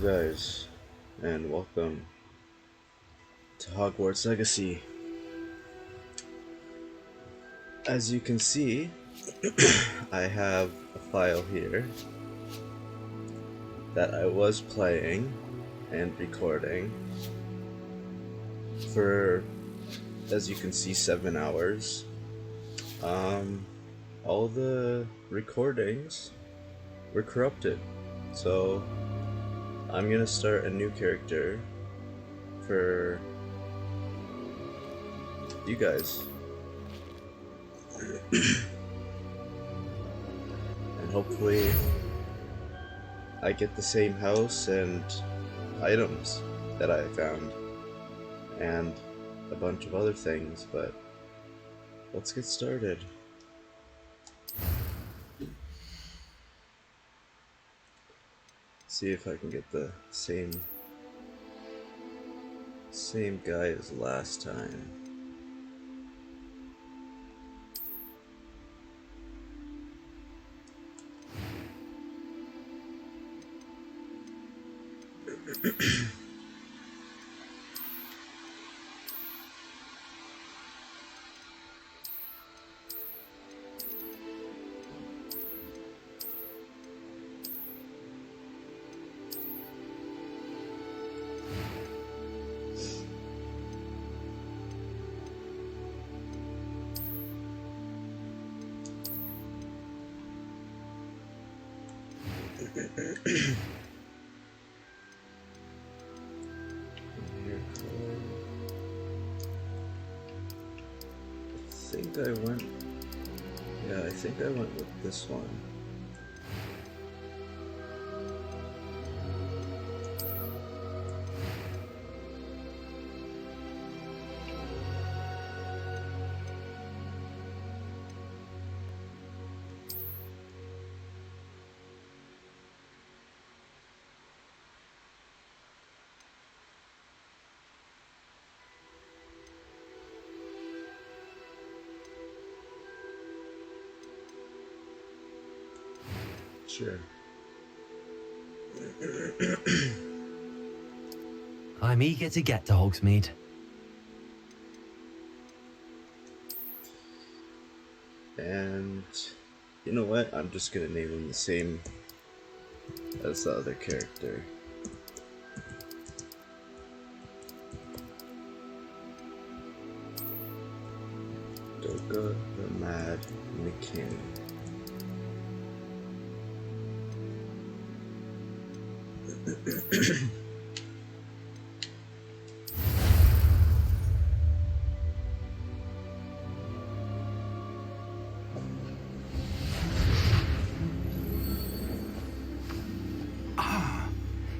guys, and welcome to Hogwarts Legacy. As you can see, I have a file here that I was playing and recording for, as you can see, 7 hours. All the recordings were corrupted, so I'm gonna start a new character for you guys. And hopefully I get the same house and items that I found and a bunch of other things, but let's get started. See if I can get the same guy as last time. I think I went with this one. Sure. I'm eager to get to Hogsmeade. And you know what? I'm just gonna name him the same as the other character. Doka the Mad McKinney.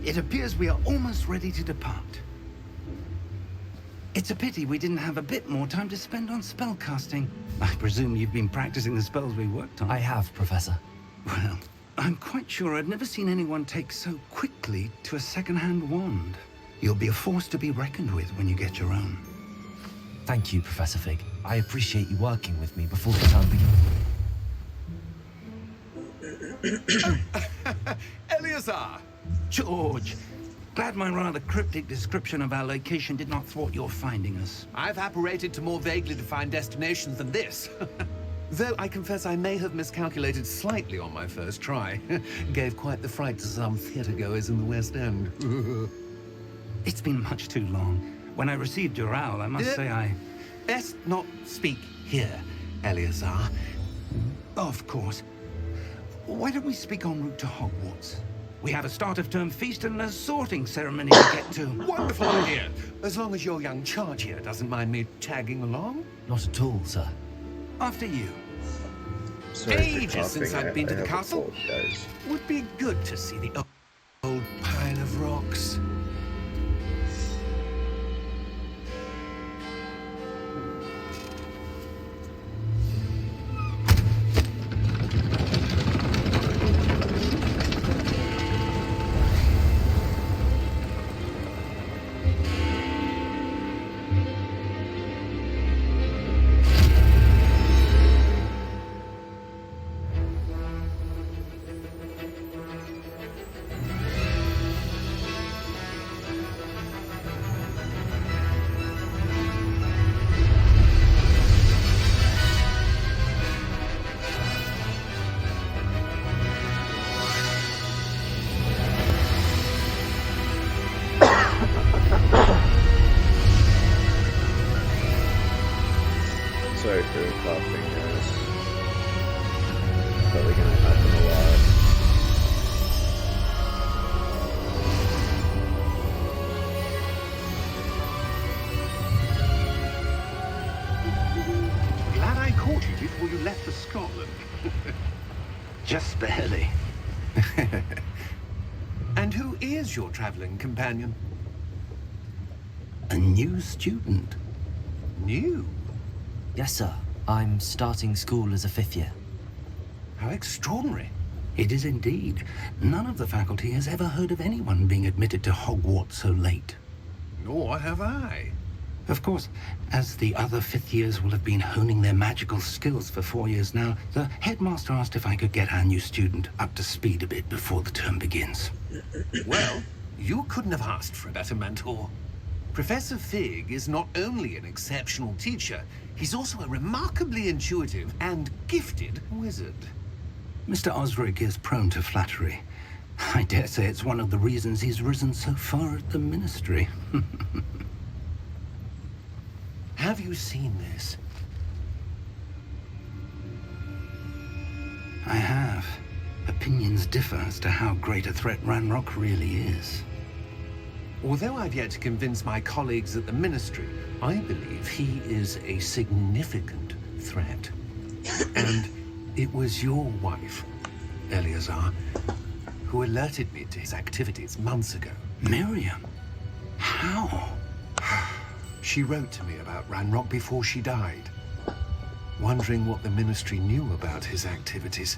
It appears we are almost ready to depart. It's a pity we didn't have a bit more time to spend on spellcasting. I presume you've been practicing the spells we worked on. I have, Professor. Well, I'm quite sure I've never seen anyone take so quickly to a second-hand wand. You'll be a force to be reckoned with when you get your own. Thank you, Professor Fig. I appreciate you working with me before the term begins. Eleazar! George! Glad my rather cryptic description of our location did not thwart your finding us. I've apparated to more vaguely defined destinations than this. Though I confess I may have miscalculated slightly on my first try. Gave quite the fright to some theatre-goers in the West End. It's been much too long. When I received your owl, I must say I... Best not speak here, Eleazar. Of course. Why don't we speak en route to Hogwarts? We have a start-of-term feast and a sorting ceremony to get to. Wonderful idea! As long as your young charge here doesn't mind me tagging along. Not at all, sir. After you. Sorry for Ages coughing. since I've been to the have a castle. cold, guys. Would be good to see the old pile of rocks. then. Just barely. And who is your traveling companion? A new student. New? Yes, sir. I'm starting school as a 5th year. How extraordinary. It is indeed. None of the faculty has ever heard of anyone being admitted to Hogwarts so late. Nor have I. Of course, as the other 5th years will have been honing their magical skills for 4 years now, the headmaster asked if I could get our new student up to speed a bit before the term begins. Well, you couldn't have asked for a better mentor. Professor Fig is not only an exceptional teacher, he's also a remarkably intuitive and gifted wizard. Mr. Osric is prone to flattery. I dare say it's one of the reasons he's risen so far at the Ministry. Have you seen this? I have. Opinions differ as to how great a threat Ranrock really is. Although I've yet to convince my colleagues at the Ministry, I believe he is a significant threat. And it was your wife, Eleazar, who alerted me to his activities months ago. Miriam? How? She wrote to me about Ranrock before she died, wondering what the Ministry knew about his activities.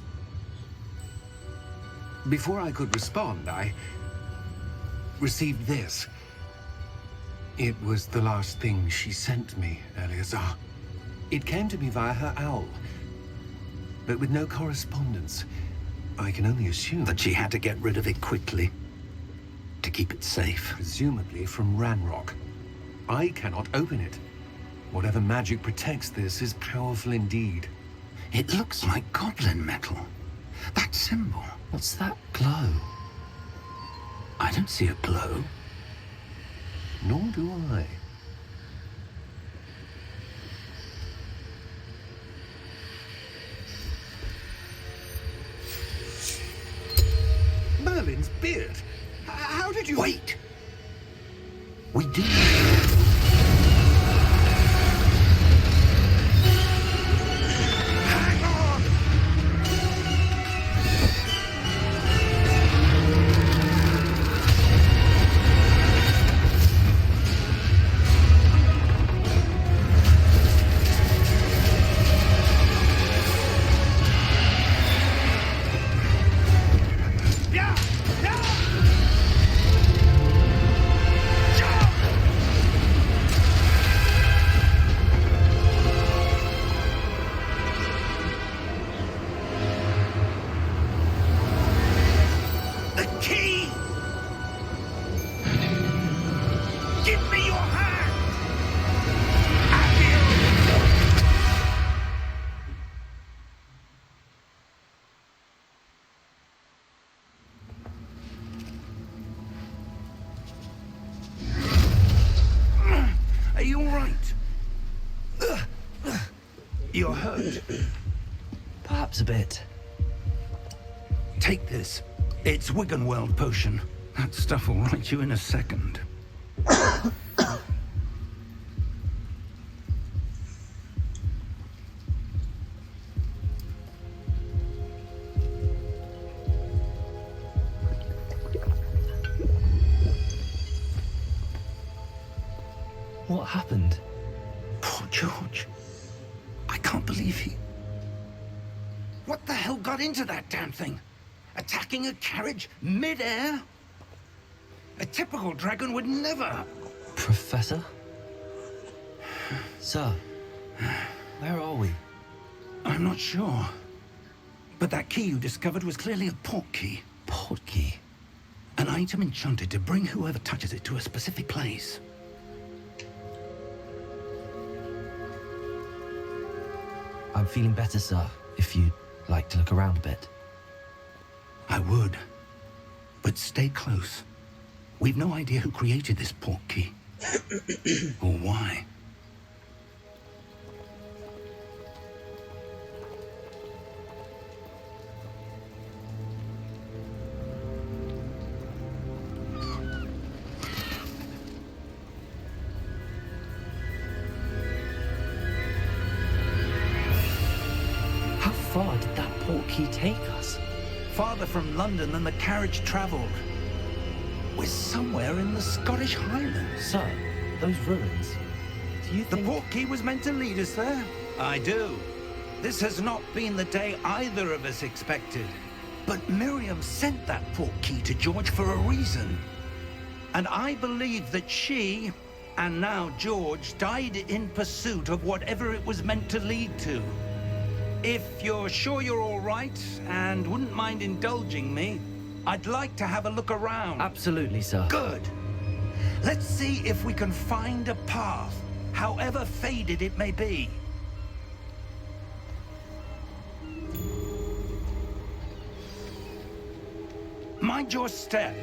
Before I could respond, I received this. It was the last thing she sent me, Eleazar. It came to me via her owl, but with no correspondence. I can only assume That she had to get rid of it quickly. To keep it safe. presumably from Ranrock. I cannot open it. Whatever magic protects this is powerful indeed. It looks like goblin metal. That symbol. What's that glow? I don't see a glow. Nor do I. Merlin's beard. How did you... Wait! We do. Hang on! Yeah! Yeah! The key! Give me your hand! Are you all right? You're hurt. Perhaps a bit. Take this. It's Wiggenweld potion. That stuff will right you in a second. What happened? Poor George. I can't believe he... What the hell got into that damn thing? Attacking a carriage mid-air? A typical dragon would never... Professor? Sir, where are we? I'm not sure. But that key you discovered was clearly a port key. Port key. An item enchanted to bring whoever touches it to a specific place. I'm feeling better, sir, if you'd like to look around a bit. I would. But stay close. We've no idea who created this port key. Or why. How far did that portkey take us? Farther from London than the carriage travelled. We're somewhere in the Scottish Highlands. Sir, those ruins. Do you The think... portkey was meant to lead us there? I do. This has not been the day either of us expected. But Miriam sent that portkey to George for a reason. And I believe that she, and now George, died in pursuit of whatever it was meant to lead to. If you're sure you're all right, and wouldn't mind indulging me, I'd like to have a look around. Absolutely, sir. Good. Let's see if we can find a path, however faded it may be. Mind your step.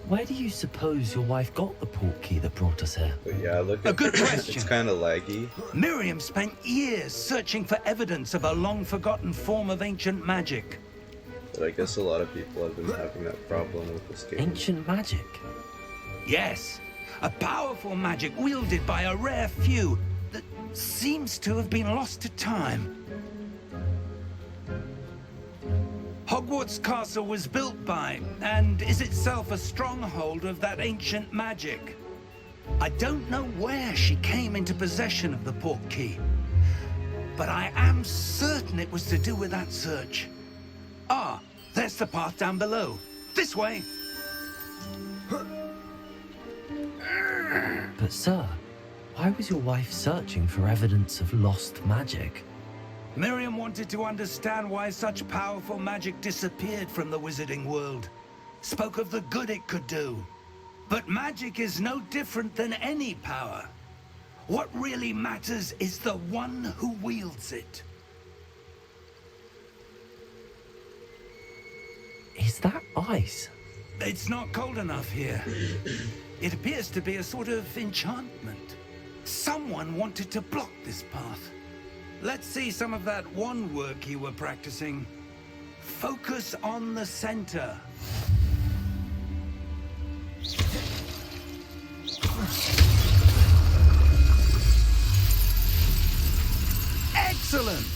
Where do you suppose your wife got the portkey that brought us here? But yeah, look A at good question. It's kind of laggy. Miriam spent years searching for evidence of a long-forgotten form of ancient magic. But I guess a lot of people have been having that problem with this game. Ancient magic? Yes, a powerful magic wielded by a rare few that seems to have been lost to time. Hogwarts Castle was built by, and is itself a stronghold of that ancient magic. I don't know where she came into possession of the portkey, but I am certain it was to do with that search. Ah, there's the path down below. This way. But sir, why was your wife searching for evidence of lost magic? Miriam wanted to understand why such powerful magic disappeared from the wizarding world. Spoke of the good it could do. But magic is no different than any power. What really matters is the one who wields it. Is that ice? It's not cold enough here. It appears to be a sort of enchantment. Someone wanted to block this path. Let's see some of that wand work you were practicing. Focus on the center. Excellent!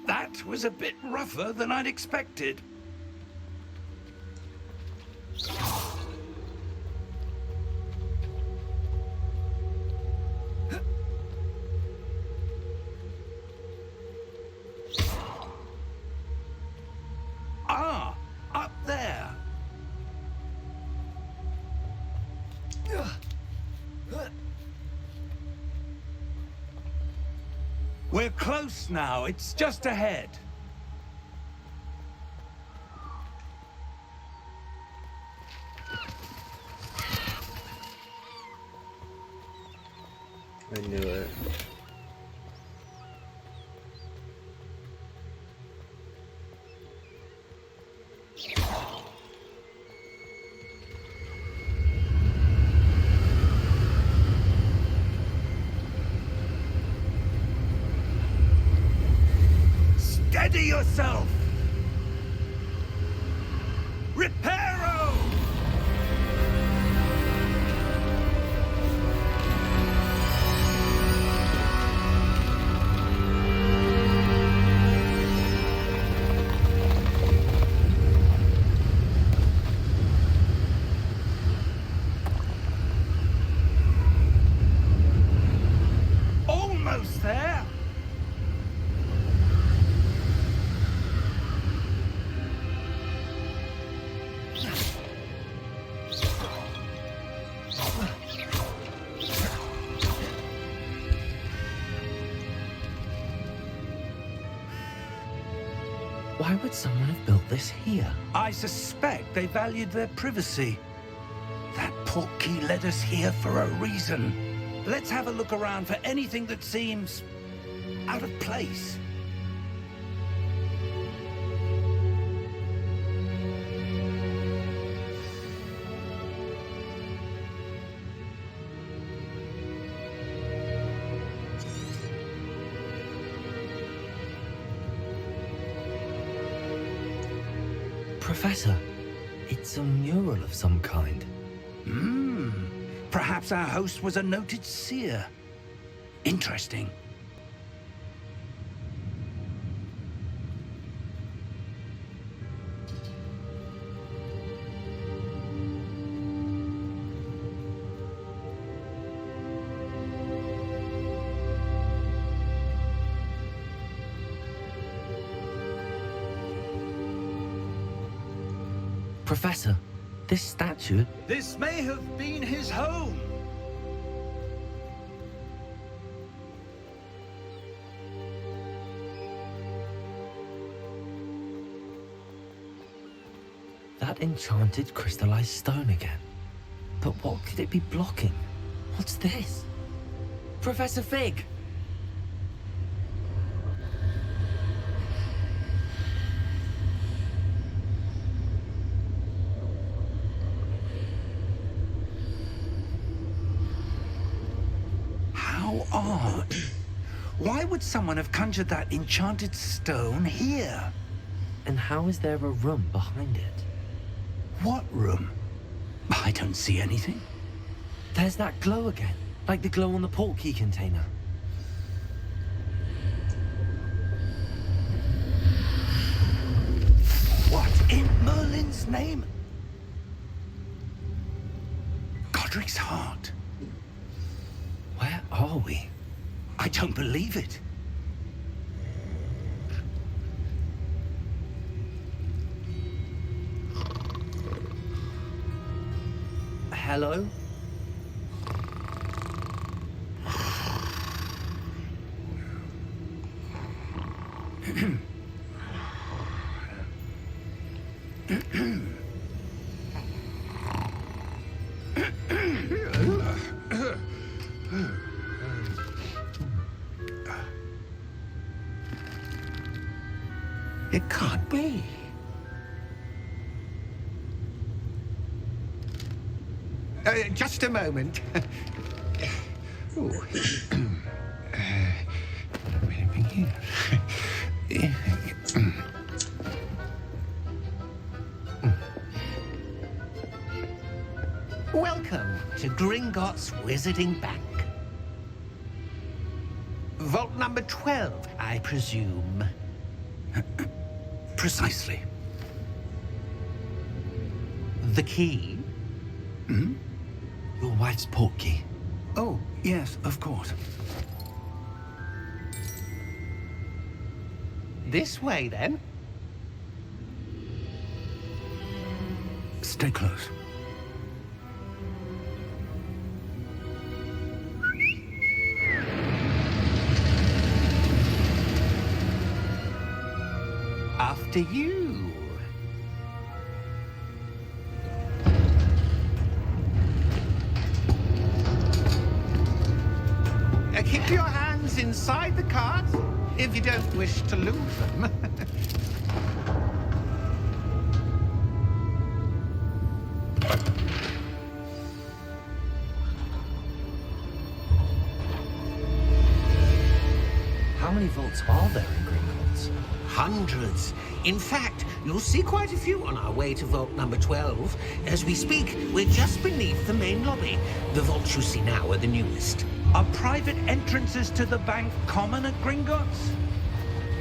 That was a bit rougher than I'd expected. Ah, up there. We're close now. It's just ahead. I knew it. Steady yourself! Reparo! Almost there! Why would someone have built this here? I suspect they valued their privacy. That portkey led us here for a reason. Let's have a look around for anything that seems out of place. Professor, it's a mural of some kind. Perhaps our host was a noted seer. Interesting. Professor, this statue... This may have been his home. That enchanted crystallized stone again. But what could it be blocking? What's this? Professor Fig! How odd. Why would someone have conjured that enchanted stone here? And how is there a room behind it? What room? I don't see anything. There's that glow again, like the glow on the portkey container. What in Merlin's name? Godric's heart. Where are we? I don't believe it. Hello? It can't be. Just a moment. Ooh. Welcome to Gringotts Wizarding Bank. Vault number 12, I presume. Precisely. The key? Your wife's portkey. Oh, yes, of course. This way, then. Stay close. After you. Keep your hands inside the cart if you don't wish to lose them. How many vaults are there in Gringotts? Hundreds. In fact, you'll see quite a few on our way to vault number 12. As we speak, we're just beneath the main lobby. The vaults you see now are the newest. Are private entrances to the bank common at Gringotts?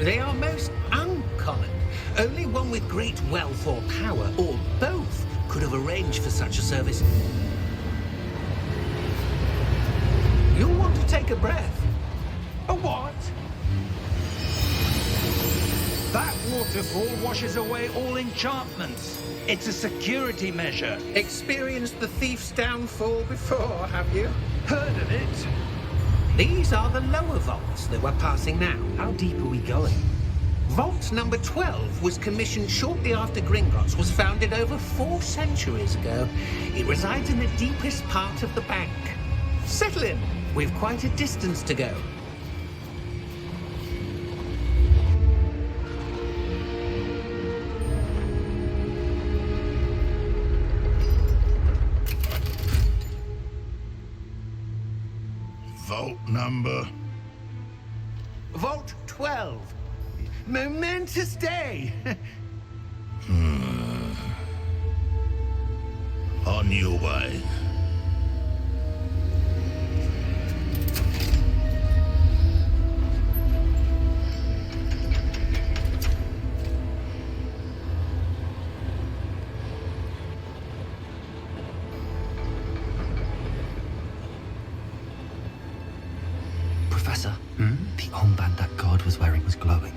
They are most uncommon. Only one with great wealth or power, or both, could have arranged for such a service. You'll want to take a breath. A what? That waterfall washes away all enchantments. It's a security measure. Experienced the thief's downfall before, have you? Heard of it? These are the lower vaults that we're passing now. How deep are we going? Vault number 12 was commissioned shortly after Gringotts was founded over 4 centuries ago. It resides in the deepest part of the bank. Settle in. We've quite a distance to go. Vault number? Vault 12. Momentous day. On your way. Professor, the armband that guard was wearing was glowing.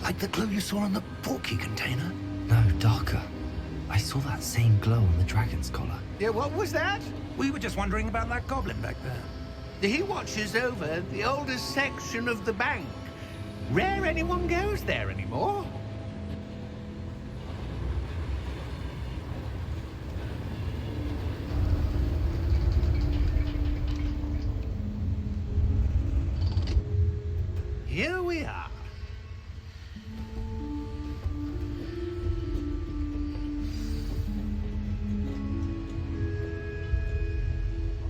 Like the glow you saw on the porky container? No, darker. I saw that same glow on the dragon's collar. Yeah, what was that? We were just wondering about that goblin back there. He watches over the oldest section of the bank. Rare anyone goes there anymore. Here we are.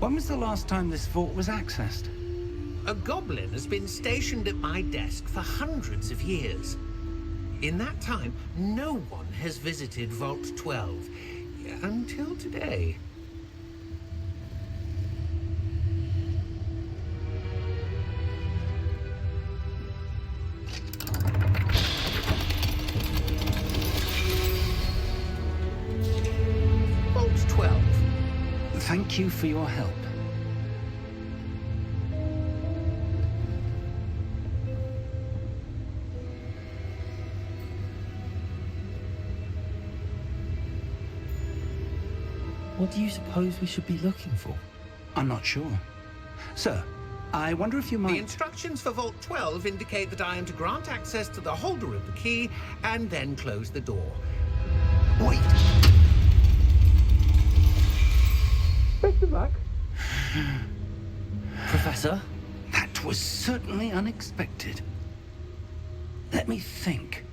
When was the last time this vault was accessed? A goblin has been stationed at my desk for hundreds of years. In that time, no one has visited Vault 12 until today. Vault 12. Thank you for your help. What do you suppose we should be looking for? I'm not sure. Sir, I wonder if you The might... instructions for Vault 12 indicate that I am to grant access to the holder of the key and then close the door. Wait! Best of luck. Professor? That was certainly unexpected. Let me think.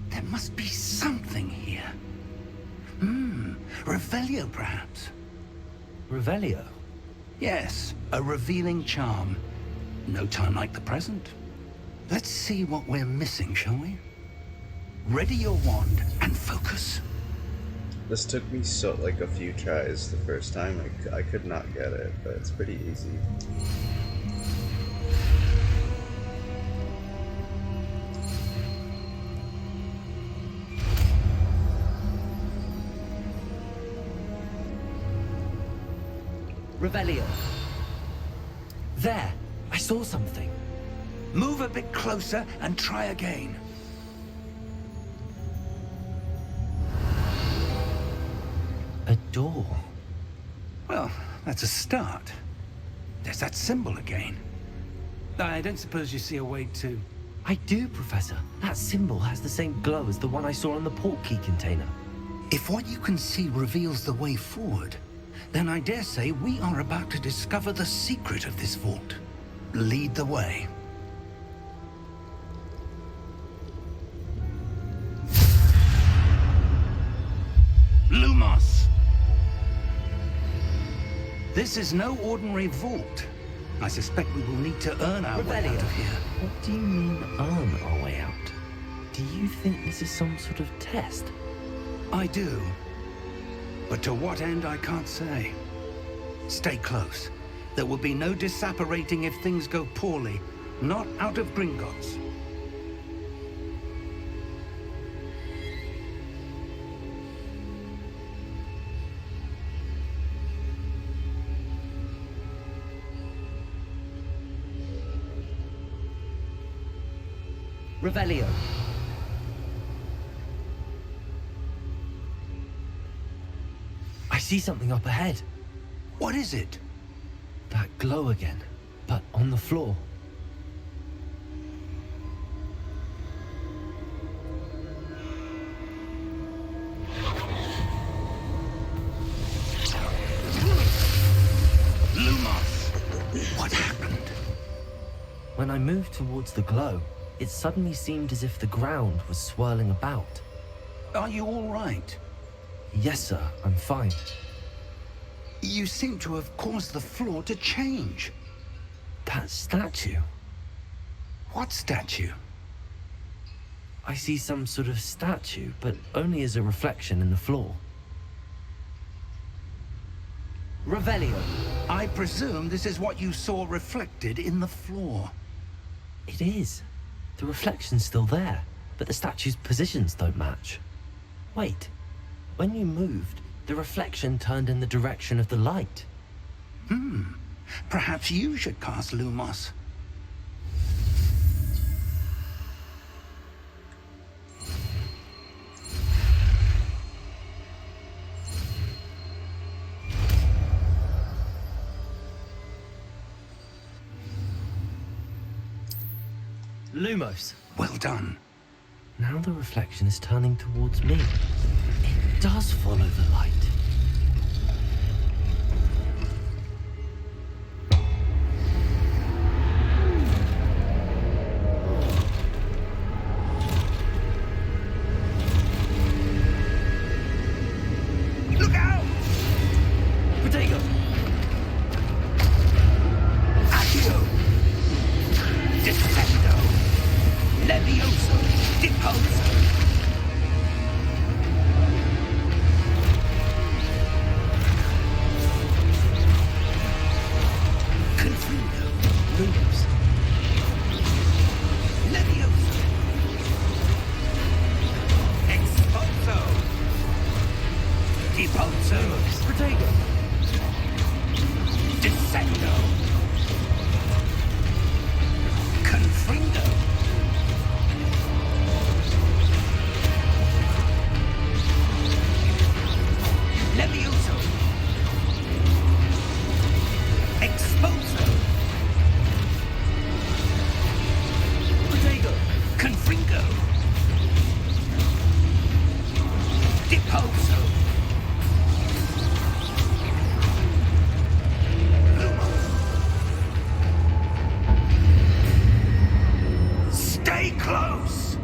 There must be something here. Revelio, perhaps? Revelio? Yes, a revealing charm. No time like the present. Let's see what we're missing, shall we? Ready your wand and focus. This took me like a few tries the first time. I could not get it, but it's pretty easy. Revelio. There! I saw something. Move a bit closer and try again. A door. Well, that's a start. There's that symbol again. I don't suppose you see a way to... I do, Professor. That symbol has the same glow as the one I saw on the portkey container. If what you can see reveals the way forward, then I dare say we are about to discover the secret of this vault. Lead the way. Lumos! This is no ordinary vault. I suspect we will need to earn our way out of here. What do you mean, earn our way out? Do you think this is some sort of test? I do. But to what end, I can't say. Stay close. There will be no disapparating if things go poorly. Not out of Gringotts. Revelio. I see something up ahead. What is it? That glow again, but on the floor. Lumos! What happened? When I moved towards the glow, it suddenly seemed as if the ground was swirling about. Are you all right? Yes, sir, I'm fine. You seem to have caused the floor to change. That statue. What statue? I see some sort of statue, but only as a reflection in the floor. Revelio. I presume this is what you saw reflected in the floor. It is. The reflection's still there, but the statue's positions don't match. Wait. When you moved, the reflection turned in the direction of the light. Perhaps you should cast Lumos. Lumos. Well done. Now the reflection is turning towards me. It does follow the light. Look out! Potato! Accio! Descendo! Levioso! Deposo! Confundo! Lumos. Levioso! Expulso! Deposo! Potato! Descendo! Confrindo! Levioso! Expulso! Potato! Confringo! Deposo! Stay close!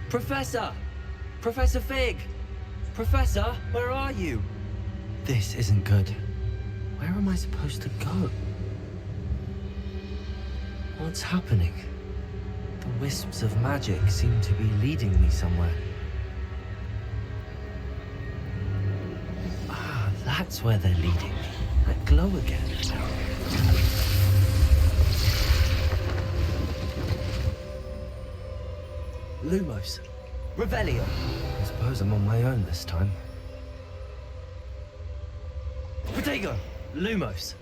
Professor! Professor Fig! Professor, where are you? This isn't good. Where am I supposed to go? What's happening? The wisps of magic seem to be leading me somewhere. Ah, that's where they're leading me. That glow again. Lumos. Revelio. I suppose I'm on my own this time. Potato. Lumos.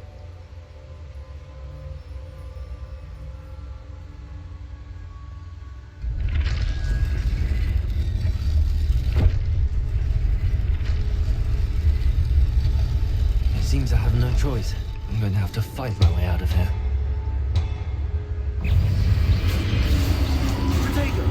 It seems I have no choice. I'm going to have to fight my way out of here. Potato.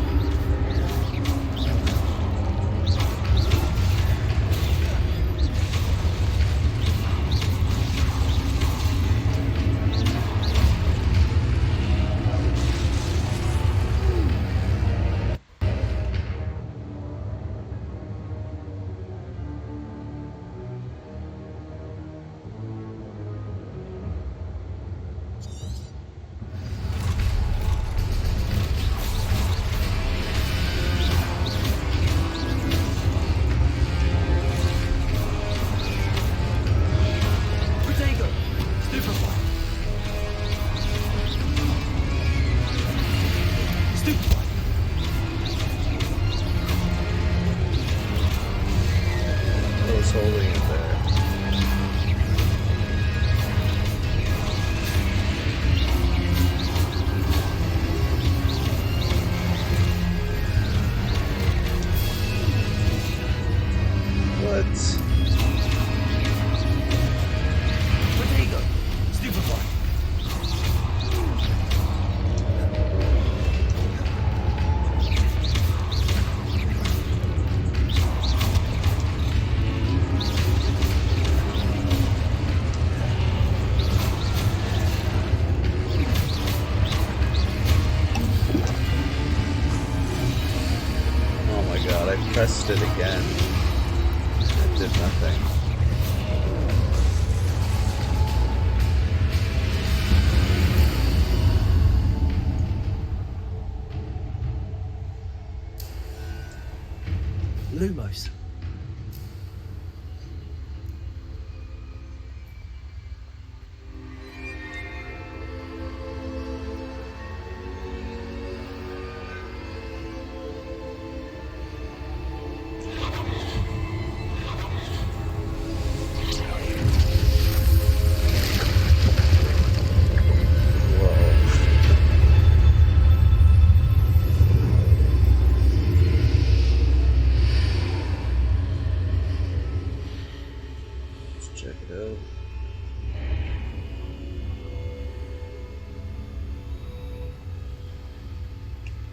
I was holding it there. What? Potato. Stupefy. Oh my god, I pressed it again. It did nothing.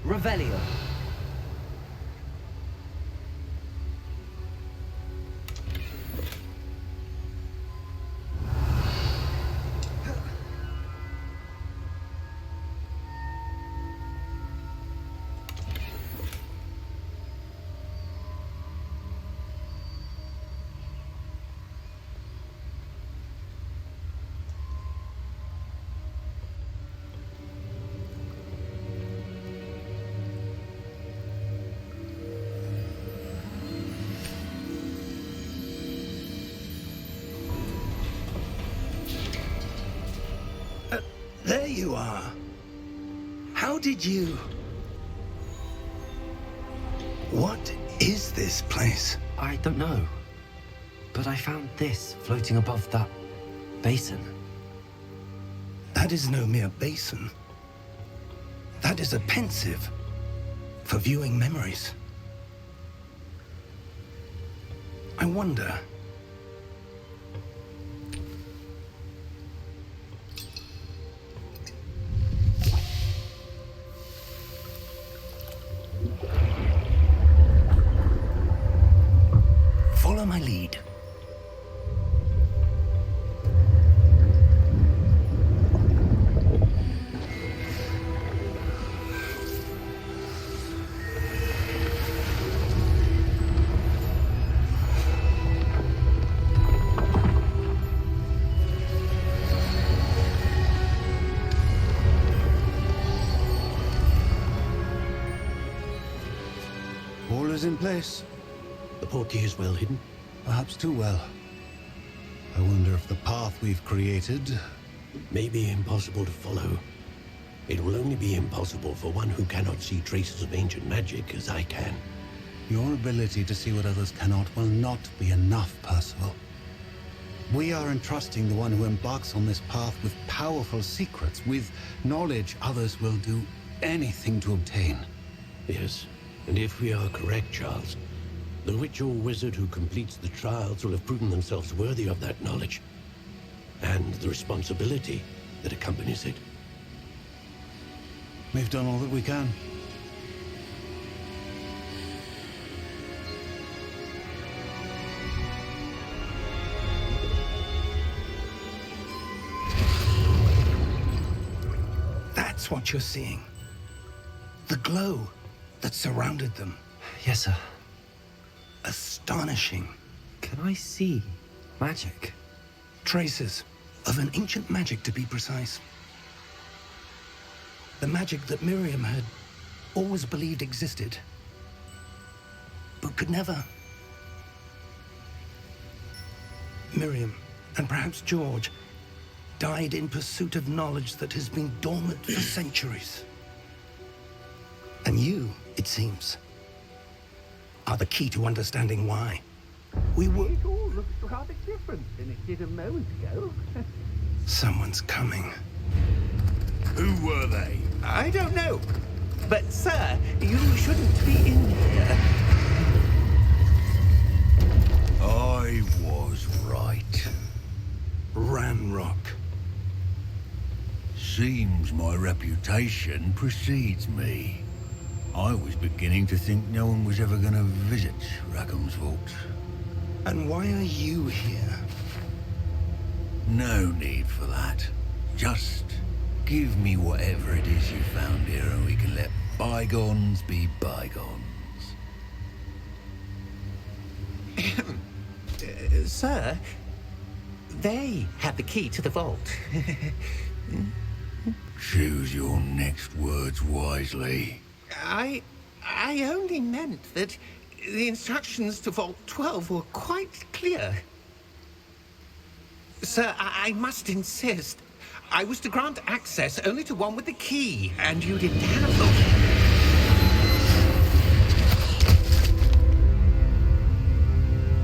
Revelio. There you are. How did you... What is this place? I don't know. But I found this floating above that basin. That is no mere basin. That is a pensive for viewing memories. I wonder... Follow my lead. All is in place. The portkey is well hidden. Perhaps too well. I wonder if the path we've created... May be impossible to follow. It will only be impossible for one who cannot see traces of ancient magic as I can. Your ability to see what others cannot will not be enough, Percival. We are entrusting the one who embarks on this path with powerful secrets, with knowledge others will do anything to obtain. Yes, and if we are correct, Charles, the witch or wizard who completes the trials will have proven themselves worthy of that knowledge, and the responsibility that accompanies it. We've done all that we can. That's what you're seeing. The glow that surrounded them. Yes, sir. Astonishing. Can I see magic? Traces of an ancient magic, to be precise. The magic that Miriam had always believed existed, but could never. Miriam, and perhaps George, died in pursuit of knowledge that has been dormant for centuries. And you, it seems, are the key to understanding why. We were... It all looks rather different than it did a moment ago. Someone's coming. Who were they? I don't know. But, sir, you shouldn't be in here. I was right. Ranrock. Seems my reputation precedes me. I was beginning to think no one was ever going to visit Rackham's vault. And why are you here? No need for that. Just give me whatever it is you found here and we can let bygones be bygones. Sir, they have the key to the vault. Choose your next words wisely. I only meant that the instructions to Vault 12 were quite clear. Sir, I must insist. I was to grant access only to one with the key, and you didn't have them.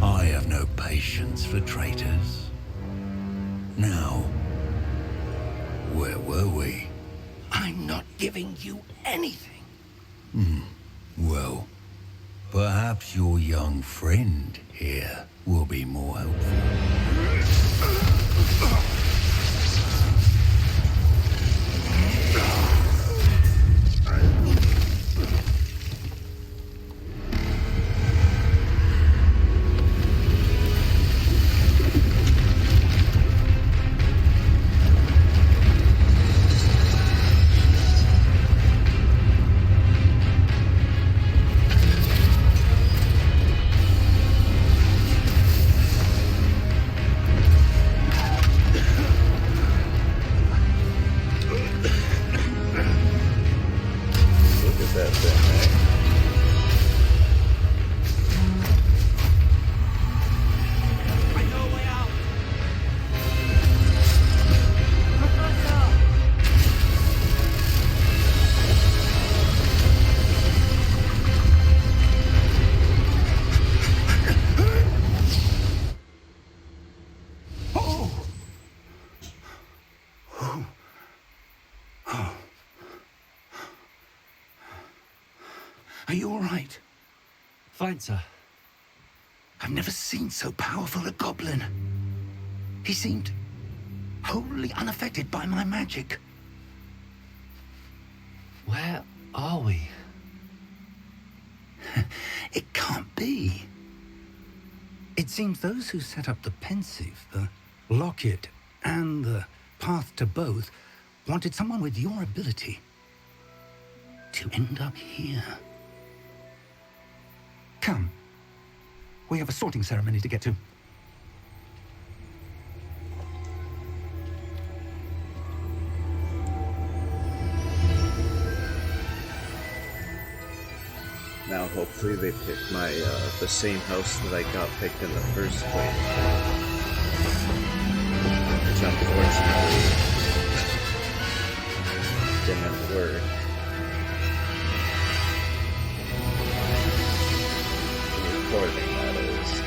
I have no patience for traitors. Now, where were we? I'm not giving you anything. Well, perhaps your young friend here will be more helpful. Are you all right? Fine, sir. I've never seen so powerful a goblin. He seemed wholly unaffected by my magic. Where are we? It can't be. It seems those who set up the pensive, the locket, and the path to both wanted someone with your ability to end up here. Come. We have a sorting ceremony to get to. Now, hopefully, they pick my the same house that I got picked in the first place, which unfortunately didn't work. Recording, that is.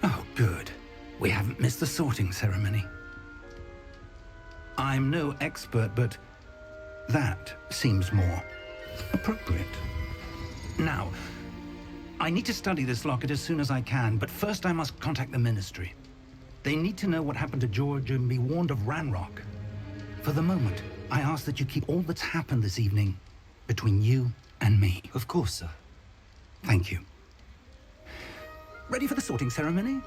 Oh, good. We haven't missed the sorting ceremony. I'm no expert, but that seems more appropriate. Now, I need to study this locket as soon as I can, but first I must contact the Ministry. They need to know what happened to George and be warned of Ranrock. For the moment, I ask that you keep all that's happened this evening between you and me. Of course, sir. Thank you. Ready for the sorting ceremony?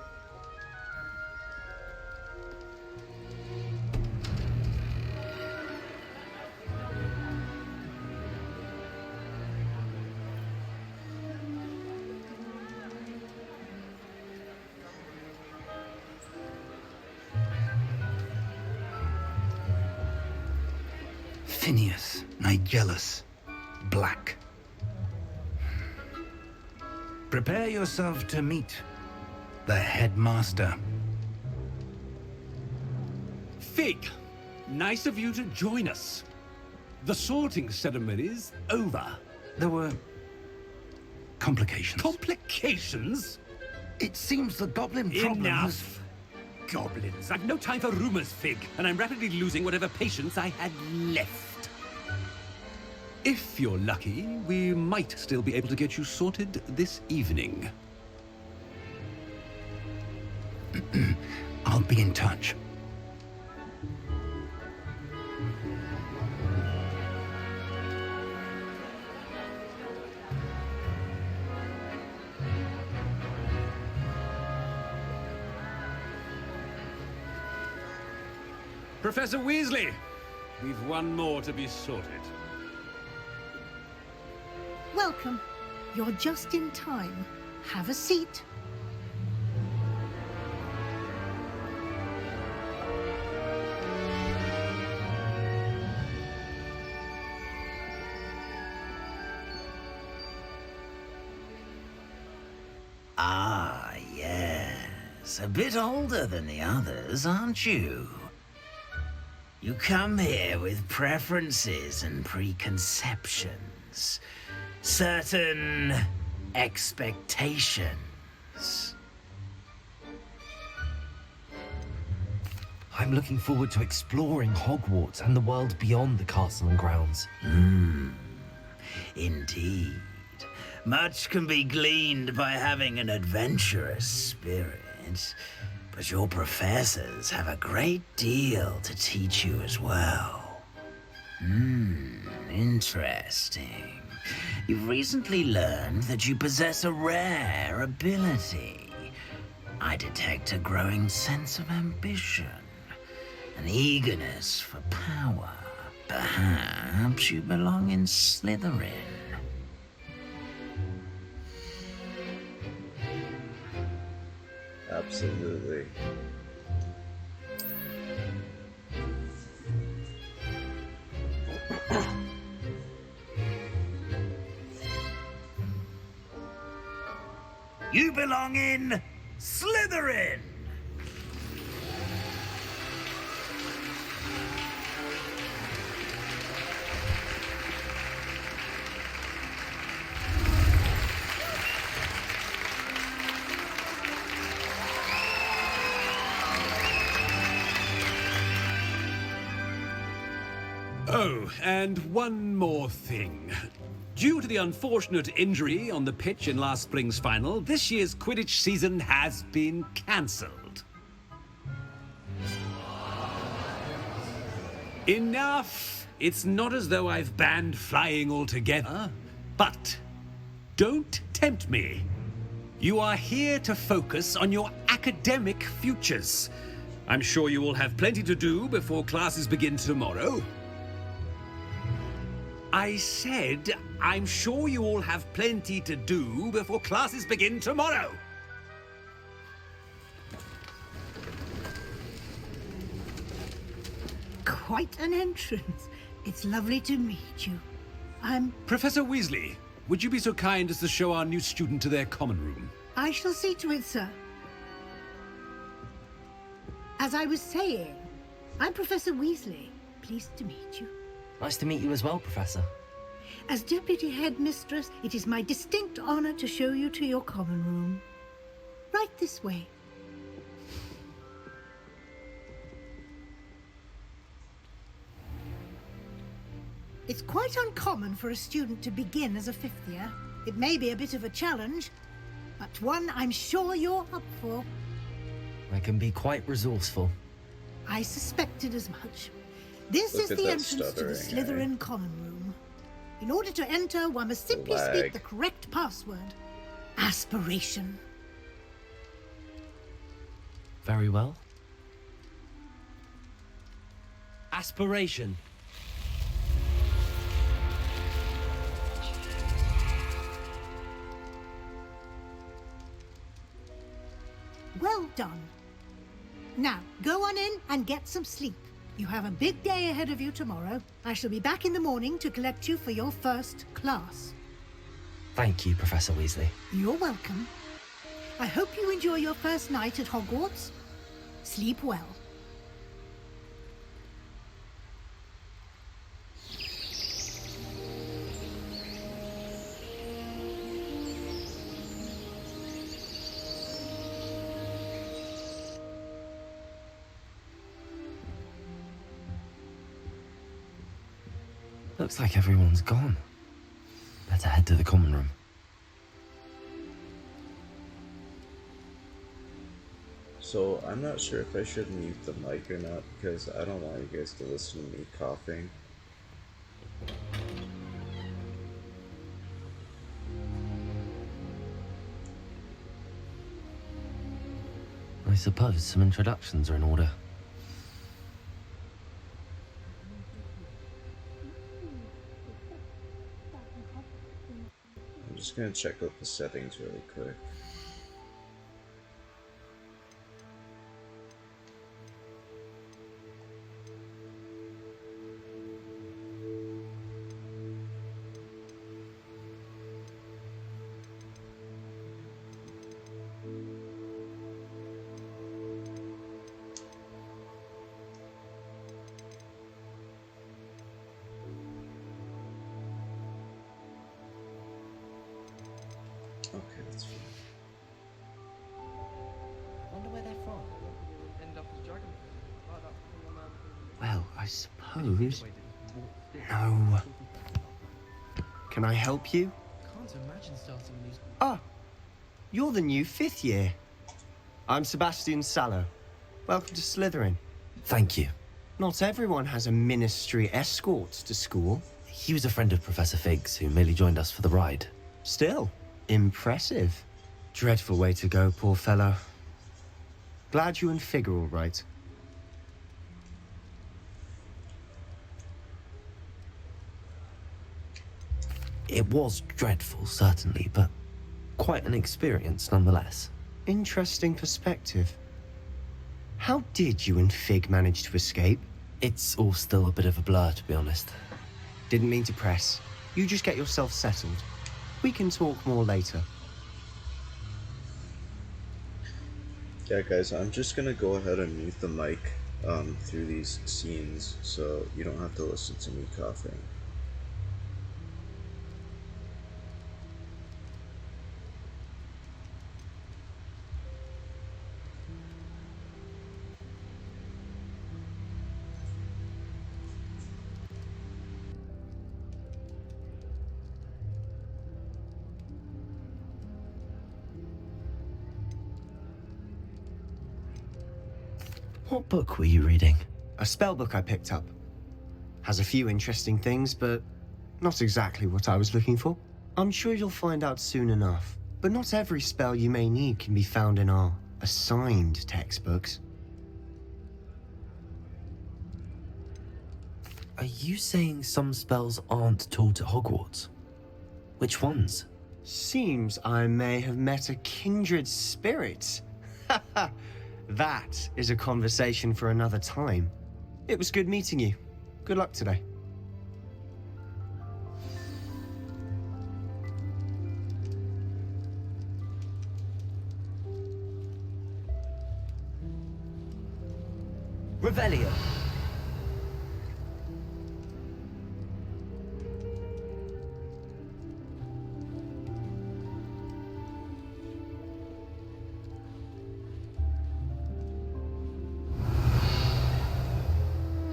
Phineas, Nigellus, Black. Prepare yourself to meet the headmaster. Fig, nice of you to join us. The sorting ceremony's over. There were complications. Complications? It seems the goblin problem has... Enough! Goblins. I've no time for rumors, Fig, and I'm rapidly losing whatever patience I had left. If you're lucky, we might still be able to get you sorted this evening. I'll be in touch. Professor Weasley, we've one more to be sorted. Welcome. You're just in time. Have a seat. Ah, yes. A bit older than the others, aren't you? You come here with preferences and preconceptions. Certain expectations. I'm looking forward to exploring Hogwarts and the world beyond the castle and grounds. Indeed. Much can be gleaned by having an adventurous spirit, but your professors have a great deal to teach you as well. Interesting. You've recently learned that you possess a rare ability. I detect a growing sense of ambition, an eagerness for power. Perhaps you belong in Slytherin. Absolutely. You belong in Slytherin! Oh, and one more thing. Due to the unfortunate injury on the pitch in last spring's final, this year's Quidditch season has been cancelled. Enough! It's not as though I've banned flying altogether, but don't tempt me. You are here to focus on your academic futures. I'm sure you will have plenty to do before classes begin tomorrow. I said, I'm sure you all have plenty to do before classes begin tomorrow. Quite an entrance. It's lovely to meet you. Professor Weasley, would you be so kind as to show our new student to their common room? I shall see to it, sir. As I was saying, I'm Professor Weasley. Pleased to meet you. Nice to meet you as well, Professor. As Deputy Headmistress, it is my distinct honor to show you to your common room. Right this way. It's quite uncommon for a student to begin as a fifth year. It may be a bit of a challenge, but one I'm sure you're up for. I can be quite resourceful. I suspected as much. This Look is at the that entrance to the stuttering, Slytherin common room. In order to enter, one must simply Lag. speak the correct password. Aspiration. Very well. Aspiration. Well done. Now, go on in and get some sleep. You have a big day ahead of you tomorrow. I shall be back in the morning to collect you for your first class. Thank you, Professor Weasley. You're welcome. I hope you enjoy your first night at Hogwarts. Sleep well. Looks like everyone's gone. Better head to the common room. So, I'm not sure if I should mute the mic or not, because I don't want you guys to listen to me coughing. I suppose some introductions are in order. I'm just gonna check out the settings really quick. Okay, that's fine. Wonder where they're from. End up as dragon. Like that suppose. No. Can I help you? Ah, you're the new 5th year. I'm Sebastian Sallow. Welcome to Slytherin. Thank you. Not everyone has a ministry escort to school. He was a friend of Professor Fig's who merely joined us for the ride. Still, impressive. Dreadful way to go, poor fellow. Glad you and Fig are all right. It was dreadful, certainly, but quite an experience nonetheless. Interesting perspective. How did you and Fig manage to escape? It's all still a bit of a blur, to be honest. Didn't mean to press. You just get yourself settled. We can talk more later. Yeah, guys, I'm just gonna go ahead and mute the mic through these scenes so you don't have to listen to me coughing. What book were you reading? A spell book I picked up. Has a few interesting things, but not exactly what I was looking for. I'm sure you'll find out soon enough. But not every spell you may need can be found in our assigned textbooks. Are you saying some spells aren't taught at Hogwarts? Which ones? Seems I may have met a kindred spirit. That is a conversation for another time. It was good meeting you. Good luck today. Revelio.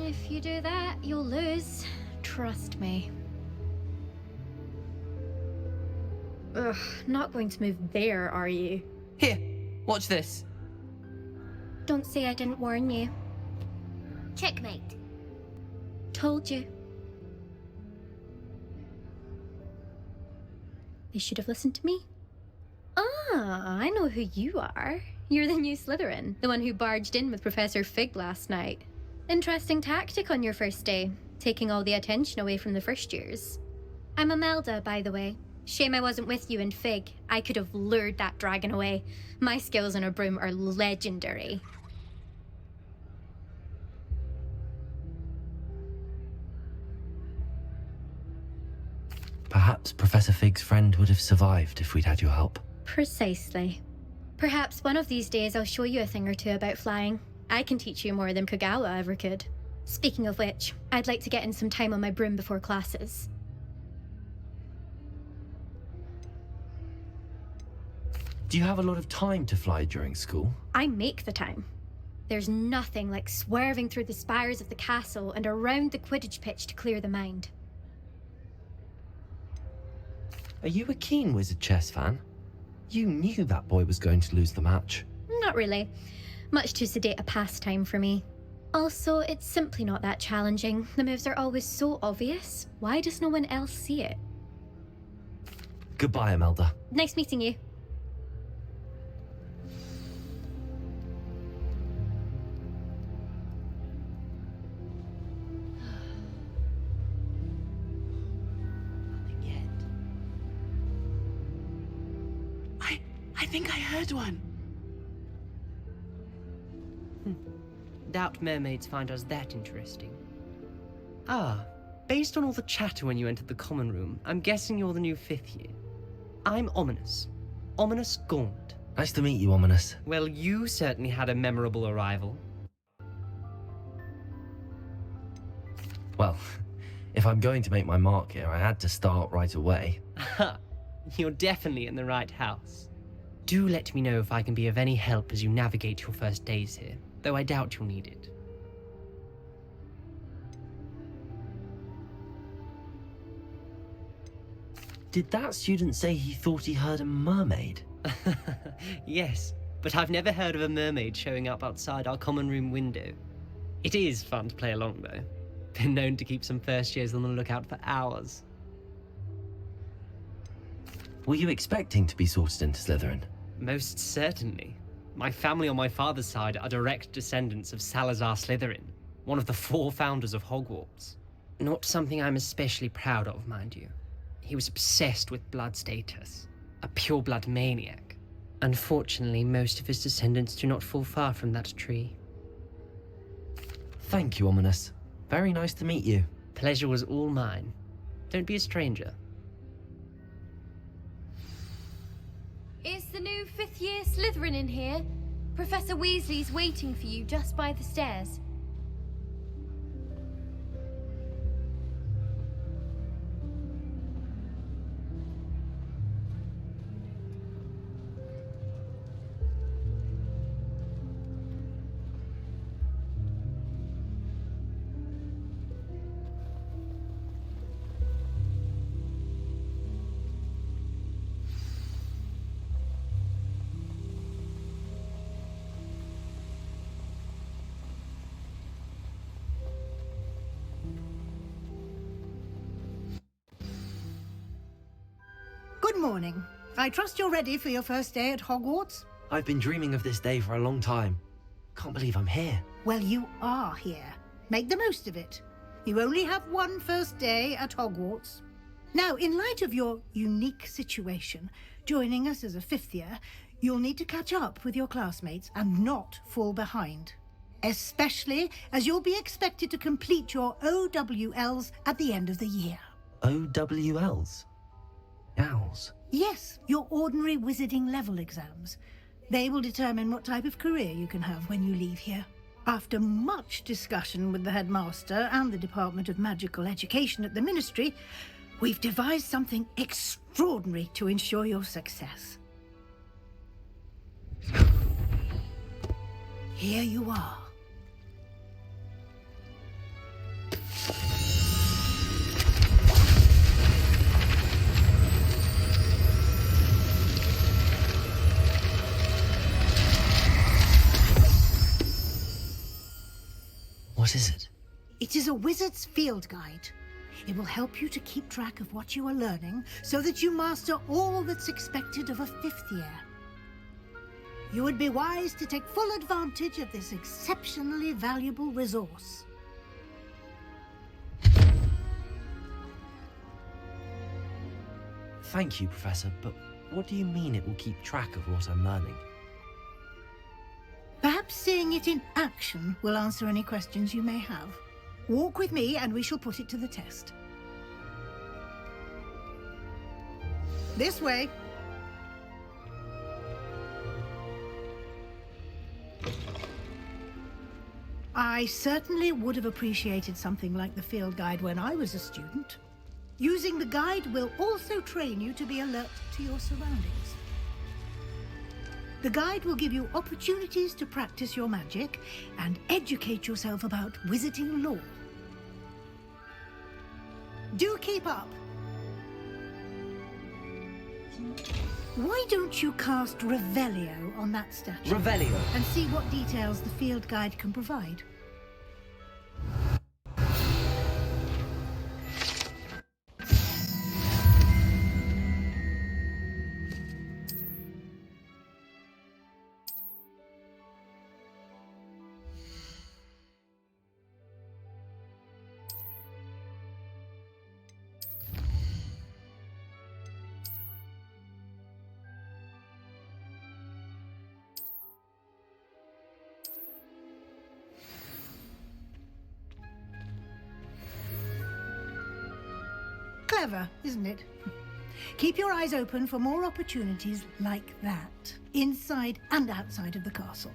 If you do that, you'll lose. Trust me. Ugh, not going to move there, are you? Here, watch this. Don't say I didn't warn you. Checkmate. Told you. They should have listened to me. Ah, I know who you are. You're the new Slytherin, the one who barged in with Professor Fig last night. Interesting tactic on your first day, taking all the attention away from the first years. I'm Imelda, by the way. Shame I wasn't with you and Fig. I could have lured that dragon away. My skills on a broom are legendary. Perhaps Professor Fig's friend would have survived if we'd had your help. Precisely. Perhaps one of these days I'll show you a thing or two about flying. I can teach you more than Kagawa ever could. Speaking of which, I'd like to get in some time on my broom before classes. Do you have a lot of time to fly during school? I make the time. There's nothing like swerving through the spires of the castle and around the Quidditch pitch to clear the mind. Are you a keen Wizard chess fan? You knew that boy was going to lose the match. Not really. Much too sedate a pastime for me. Also, it's simply not that challenging. The moves are always so obvious. Why does no one else see it? Goodbye, Imelda. Nice meeting you. I think I heard one. Doubt mermaids find us that interesting. Ah, based on all the chatter when you entered the common room, I'm guessing you're the new 5th year. I'm Ominous. Ominous Gaunt. Nice to meet you, Ominous. Well, you certainly had a memorable arrival. Well, if I'm going to make my mark here, I had to start right away. Aha, you're definitely in the right house. Do let me know if I can be of any help as you navigate your first days here, though I doubt you'll need it. Did that student say he thought he heard a mermaid? Yes, but I've never heard of a mermaid showing up outside our common room window. It is fun to play along, though. Been known to keep some first years on the lookout for hours. Were you expecting to be sorted into Slytherin? Most certainly. My family on my father's side are direct descendants of Salazar Slytherin, one of the 4 founders of Hogwarts. Not something I'm especially proud of, mind you. He was obsessed with blood status, a pure-blood maniac. Unfortunately, most of his descendants do not fall far from that tree. Thank you, Ominous. Very nice to meet you. Pleasure was all mine. Don't be a stranger. Is the new 5th year Slytherin in here? Professor Weasley's waiting for you just by the stairs. Good morning. I trust you're ready for your first day at Hogwarts? I've been dreaming of this day for a long time. Can't believe I'm here. Well, you are here. Make the most of it. You only have one first day at Hogwarts. Now, in light of your unique situation, joining us as a 5th year, you'll need to catch up with your classmates and not fall behind. Especially as you'll be expected to complete your OWLs at the end of the year. OWLs? Owls? Yes, your ordinary wizarding level exams. They will determine what type of career you can have when you leave here. After much discussion with the headmaster and the Department of Magical Education at the Ministry, we've devised something extraordinary to ensure your success. Here you are. What is it? It is a wizard's field guide. It will help you to keep track of what you are learning so that you master all that's expected of a 5th year. You would be wise to take full advantage of this exceptionally valuable resource. Thank you, Professor, but what do you mean it will keep track of what I'm learning? Perhaps seeing it in action will answer any questions you may have. Walk with me and we shall put it to the test. This way. I certainly would have appreciated something like the field guide when I was a student. Using the guide will also train you to be alert to your surroundings. The guide will give you opportunities to practice your magic and educate yourself about wizarding lore. Do keep up. Why don't you cast Revelio on that statue? Revelio? And see what details the field guide can provide. Clever, isn't it? Keep your eyes open for more opportunities like that, inside and outside of the castle.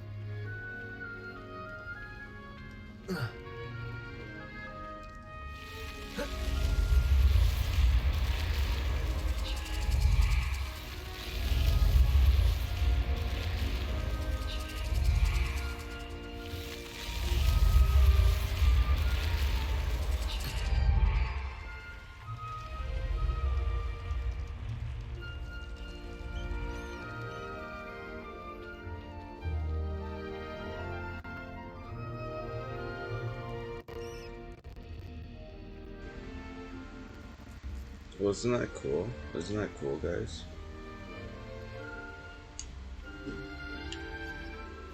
Wasn't that cool? Isn't that cool, guys?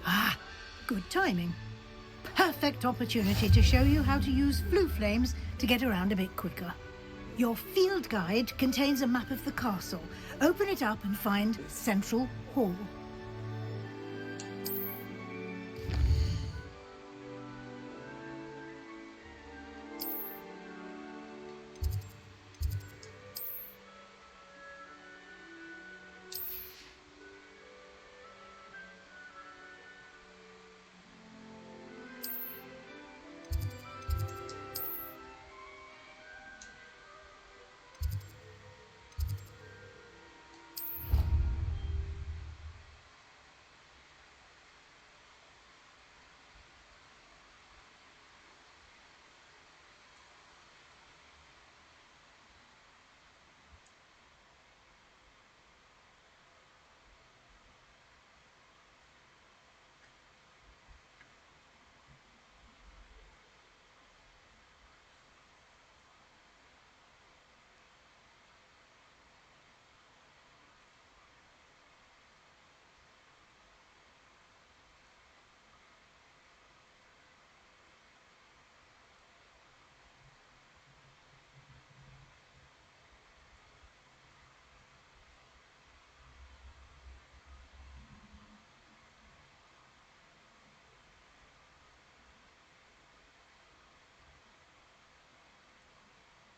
Ah, good timing. Perfect opportunity to show you how to use flue flames to get around a bit quicker. Your field guide contains a map of the castle. Open it up and find Central Hall.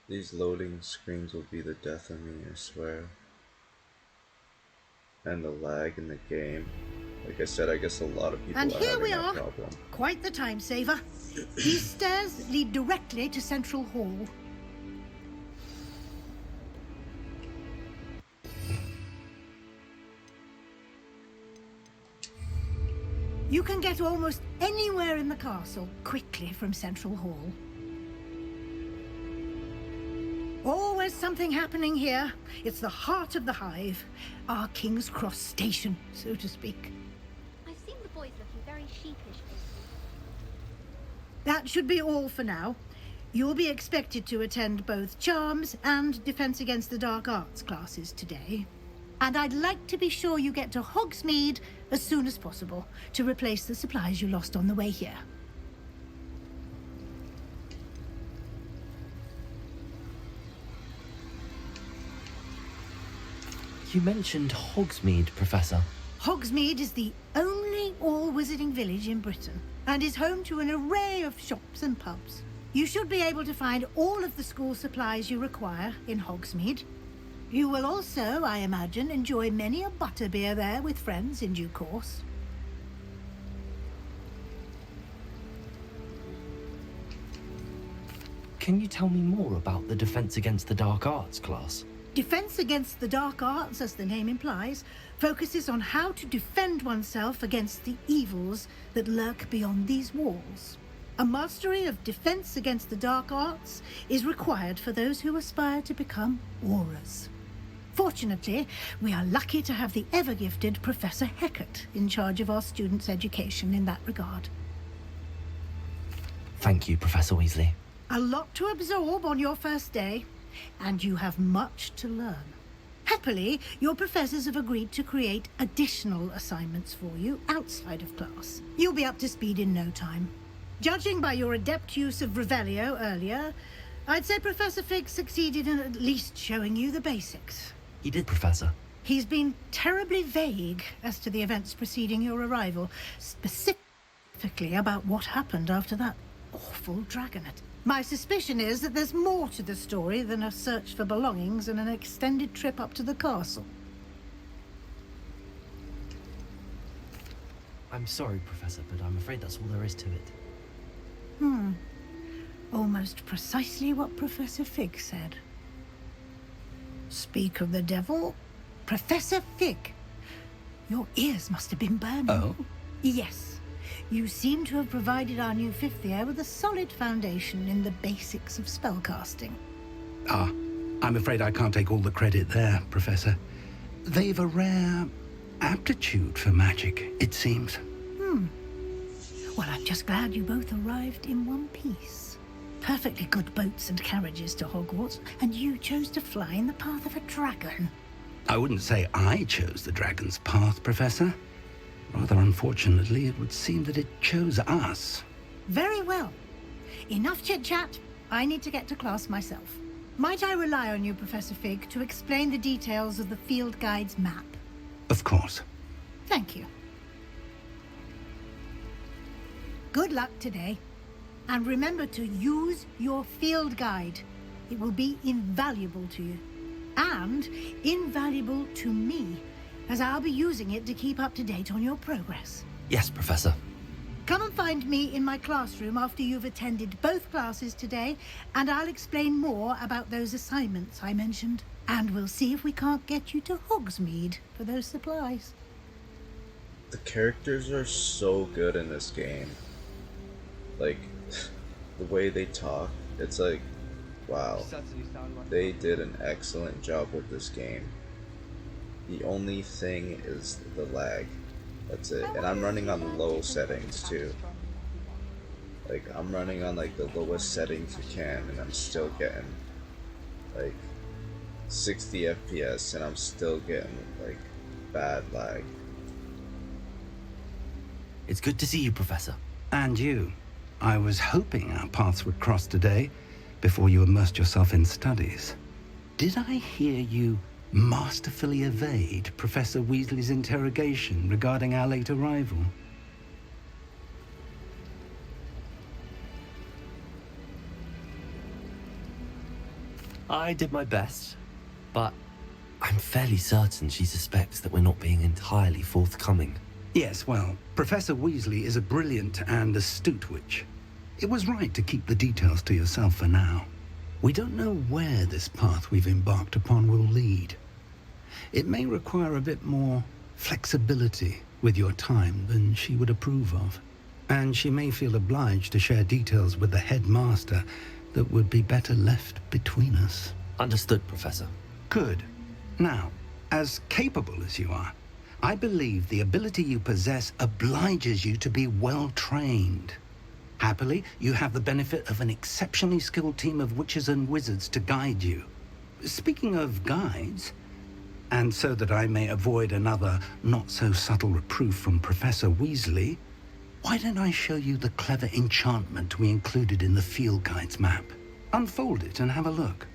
These loading screens will be the death of me, I swear. And the lag in the game. Like I said, I guess a lot of people And are here having we that are. problem. Quite the time saver. These stairs lead directly to Central Hall. You can get almost anywhere in the castle quickly from Central Hall. Always something happening here. It's the heart of the hive. Our King's Cross station, so to speak. I've seen the boys looking very sheepish lately. That should be all for now. You'll be expected to attend both Charms and Defense Against the Dark Arts classes today. And I'd like to be sure you get to Hogsmeade as soon as possible to replace the supplies you lost on the way here. You mentioned Hogsmeade, Professor. Hogsmeade is the only all-wizarding village in Britain and is home to an array of shops and pubs. You should be able to find all of the school supplies you require in Hogsmeade. You will also, I imagine, enjoy many a butterbeer there with friends in due course. Can you tell me more about the Defense Against the Dark Arts class? Defense Against the Dark Arts, as the name implies, focuses on how to defend oneself against the evils that lurk beyond these walls. A mastery of Defense Against the Dark Arts is required for those who aspire to become Aurors. Fortunately, we are lucky to have the ever-gifted Professor Hecat in charge of our students' education in that regard. Thank you, Professor Weasley. A lot to absorb on your first day, and you have much to learn. Happily, your professors have agreed to create additional assignments for you outside of class. You'll be up to speed in no time. Judging by your adept use of Revelio earlier, I'd say Professor Fig succeeded in at least showing you the basics. He did, Professor. He's been terribly vague as to the events preceding your arrival, specifically about what happened after that awful dragonet. My suspicion is that there's more to the story than a search for belongings and an extended trip up to the castle. I'm sorry, Professor, but I'm afraid that's all there is to it. Almost precisely what Professor Fig said. Speak of the devil, Professor Fig. Your ears must have been burning. Oh? Yes. You seem to have provided our new fifth year with a solid foundation in the basics of spellcasting. Ah, I'm afraid I can't take all the credit there, Professor. They've a rare aptitude for magic, it seems. Well, I'm just glad you both arrived in one piece. perfectly good boats and carriages to Hogwarts, and you chose to fly in the path of a dragon. I wouldn't say I chose the dragon's path, Professor. Rather unfortunately, it would seem that it chose us. Very well. Enough chit-chat. I need to get to class myself. Might I rely on you, Professor Fig, to explain the details of the field guide's map? Of course. Thank you. Good luck today. And remember to use your field guide. It will be invaluable to you. And invaluable to me, as I'll be using it to keep up to date on your progress. Yes, Professor. Come and find me in my classroom after you've attended both classes today, and I'll explain more about those assignments I mentioned. And we'll see if we can't get you to Hogsmeade for those supplies. The characters are so good in this game. Like, the way they talk, it's like, wow. They did an excellent job with this game. The only thing is the lag. That's it. And I'm running on low settings too. Like, I'm running on like the lowest settings you can, and I'm still getting like 60 FPS, and I'm still getting like bad lag. It's good to see you, Professor. And you. I was hoping our paths would cross today, before you immersed yourself in studies. Did I hear you masterfully evade Professor Weasley's interrogation regarding our late arrival? I did my best, but I'm fairly certain she suspects that we're not being entirely forthcoming. Yes, well, Professor Weasley is a brilliant and astute witch. It was right to keep the details to yourself for now. We don't know where this path we've embarked upon will lead. It may require a bit more flexibility with your time than she would approve of. And she may feel obliged to share details with the headmaster that would be better left between us. Understood, Professor. Good. Now, as capable as you are, I believe the ability you possess obliges you to be well trained. Happily, you have the benefit of an exceptionally skilled team of witches and wizards to guide you. Speaking of guides, and so that I may avoid another not-so-subtle reproof from Professor Weasley, why don't I show you the clever enchantment we included in the field guide's map? Unfold it and have a look.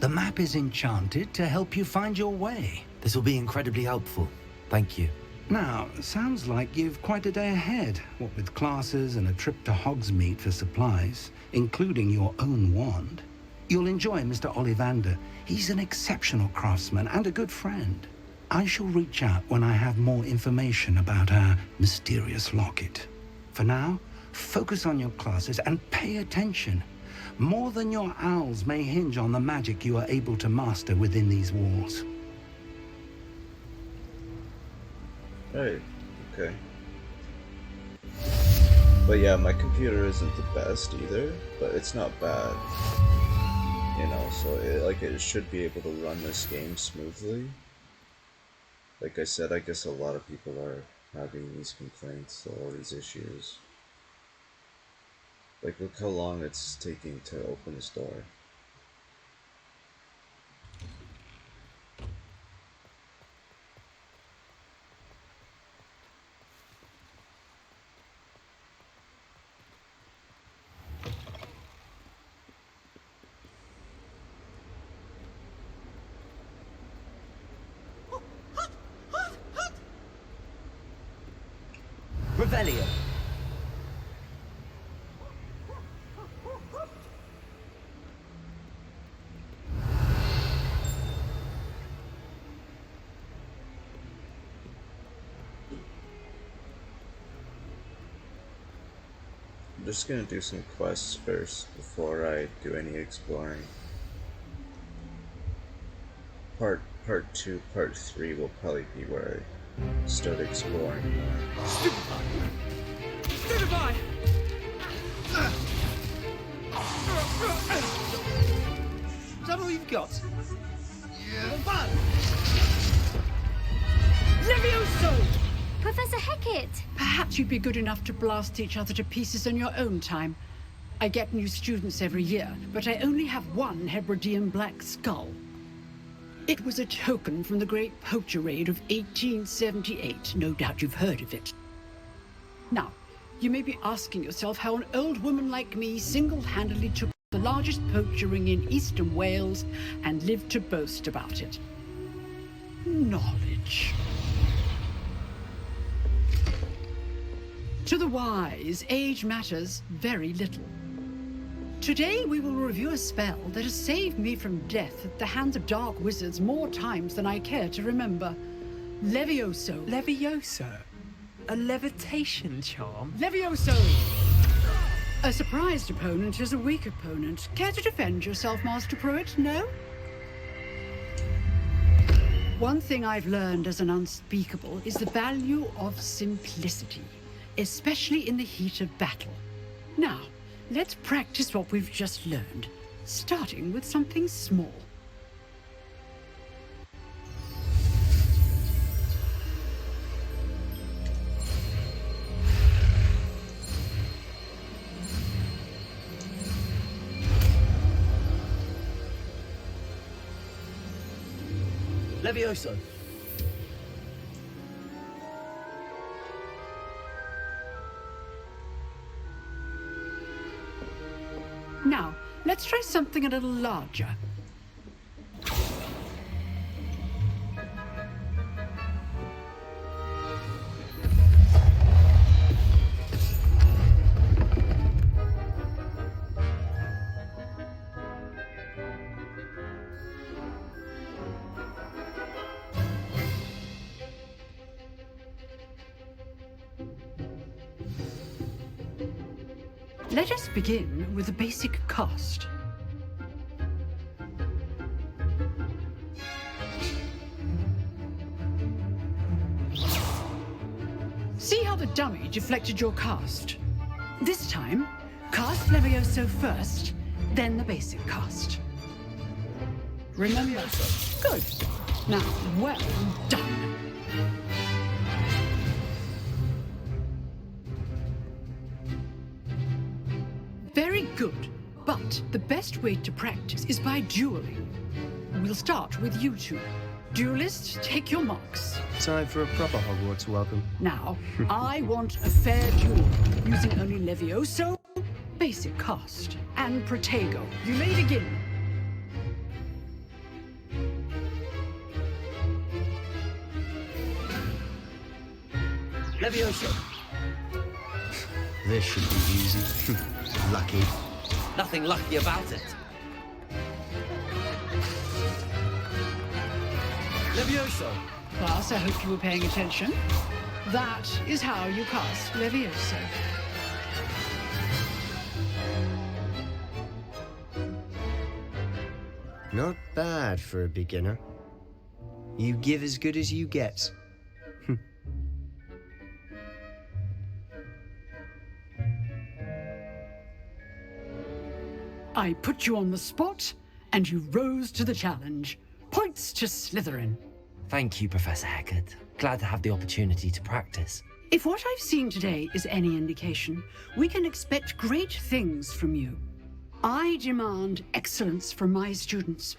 The map is enchanted to help you find your way. This will be incredibly helpful. Thank you. Now, sounds like you've quite a day ahead, what with classes and a trip to Hogsmeade for supplies, including your own wand. You'll enjoy Mr. Ollivander. He's an exceptional craftsman and a good friend. I shall reach out when I have more information about our mysterious locket. For now, focus on your classes and pay attention. More than your owls may hinge on the magic you are able to master within these walls. Hey, okay. But yeah, my computer isn't the best either, but it's not bad. You know, so it should be able to run this game smoothly. Like I said, I guess a lot of people are having these complaints, all these issues. Like, look how long it's taking to open this door. Revelio. I'm just gonna do some quests first before I do any exploring. Part 2, part 3 will probably be where I start exploring more. Stupefy! Is that all you've got? Yeah. Levioso! Professor Hecat! Perhaps you'd be good enough to blast each other to pieces in your own time. I get new students every year, but I only have one Hebridean black skull. It was a token from the Great Poacher Raid of 1878. No doubt you've heard of it. Now, you may be asking yourself how an old woman like me single-handedly took the largest poacher ring in eastern Wales and lived to boast about it. Knowledge. To the wise, age matters very little. Today we will review a spell that has saved me from death at the hands of dark wizards more times than I care to remember. Levioso. Levioso? A levitation charm? Levioso! A surprised opponent is a weak opponent. Care to defend yourself, Master Pruitt? No? One thing I've learned as an unspeakable is the value of simplicity, especially in the heat of battle. Now, let's practice what we've just learned, starting with something small. Levioso. Now, let's try something a little larger. Let us begin with the basic cast. See how the dummy deflected your cast? This time, cast Levioso first, then the basic cast. Remember? Good. Now, well done. Very good, but the best way to practice is by dueling. We'll start with you two. Duelists, take your marks. Time for a proper Hogwarts welcome. Now, I want a fair duel, using only Levioso, basic cast, and Protego. You may begin. Levioso. This should be easy. Lucky. Nothing lucky about it. Levioso. Class, I hope you were paying attention. That is how you cast Levioso. Not bad for a beginner. You give as good as you get. I put you on the spot, and you rose to the challenge. Points to Slytherin. Thank you, Professor Hecat. Glad to have the opportunity to practice. If what I've seen today is any indication, we can expect great things from you. I demand excellence from my students.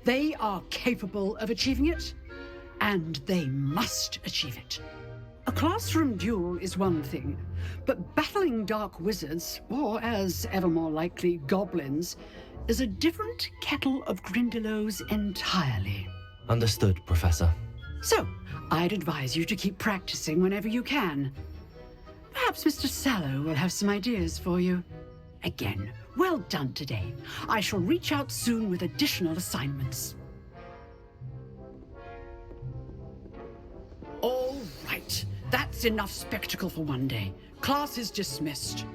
They are capable of achieving it, and they must achieve it. A classroom duel is one thing, but battling dark wizards, or as ever more likely, goblins, is a different kettle of Grindylows entirely. Understood, Professor. So, I'd advise you to keep practicing whenever you can. Perhaps Mr. Sallow will have some ideas for you. Again, well done today. I shall reach out soon with additional assignments. All right. That's enough spectacle for one day. Class is dismissed.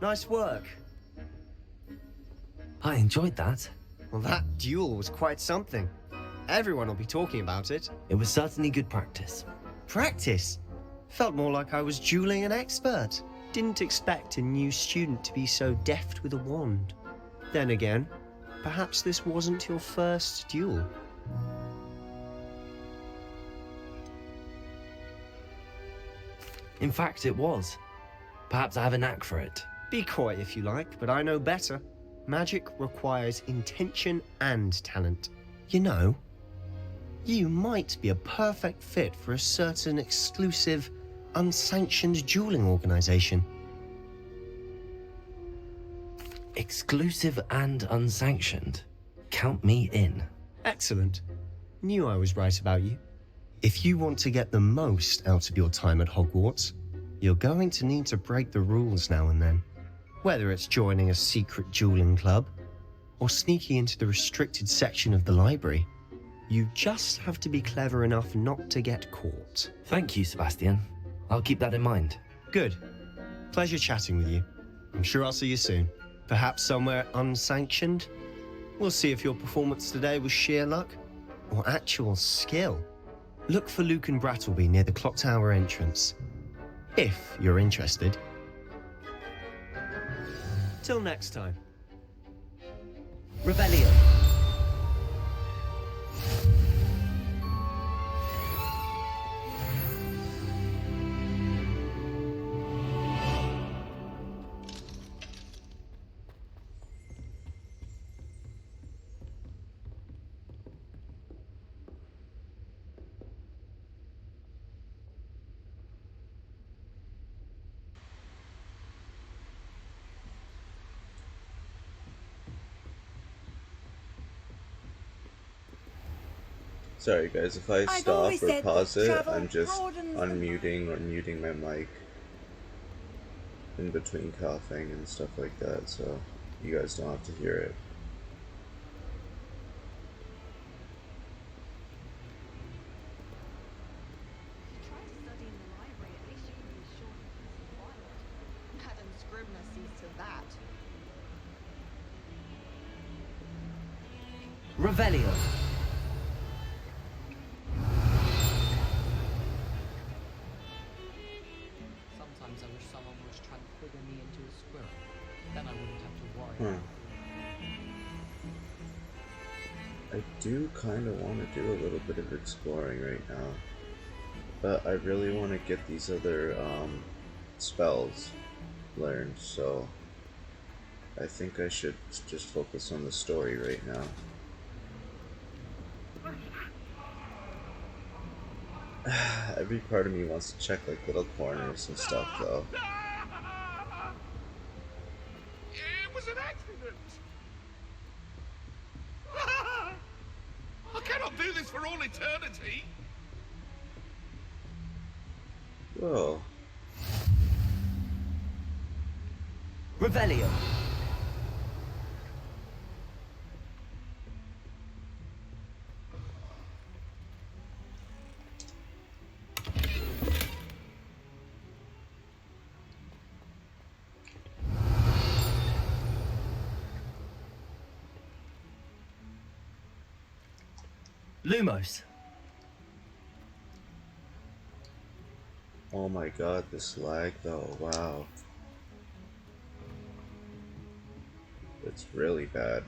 Nice work. I enjoyed that. Well, that duel was quite something. Everyone will be talking about it. It was certainly good practice. Practice? Felt more like I was dueling an expert. Didn't expect a new student to be so deft with a wand. Then again, perhaps this wasn't your first duel. In fact, it was. Perhaps I have a knack for it. Be coy if you like, but I know better. Magic requires intention and talent. You know, you might be a perfect fit for a certain exclusive, unsanctioned dueling organization. Exclusive and unsanctioned. Count me in. Excellent. Knew I was right about you. If you want to get the most out of your time at Hogwarts, you're going to need to break the rules now and then. Whether it's joining a secret dueling club, or sneaking into the restricted section of the library, you just have to be clever enough not to get caught. Thank you, Sebastian. I'll keep that in mind. Good. Pleasure chatting with you. I'm sure I'll see you soon. Perhaps somewhere unsanctioned? We'll see if your performance today was sheer luck or actual skill. Look for Luke and Brattleby near the clock tower entrance, if you're interested. Till next time. Revelio. Sorry guys, if I I've stop always or said pause that it, travel I'm just broadens the- unmuting or muting my mic in between coughing and stuff like that, so you guys don't have to hear it. Revelio. Sometimes I wish someone was trying to figure me into a squirrel. Then I wouldn't have to worry. I do kind of want to do a little bit of exploring right now, but I really want to get these other spells learned, so I think I should just focus on the story right now. Every part of me wants to check like little corners and stuff though. It was an accident! I cannot do this for all eternity! Whoa. Revelio. Lumos. Oh my god, this lag though, wow. It's really bad.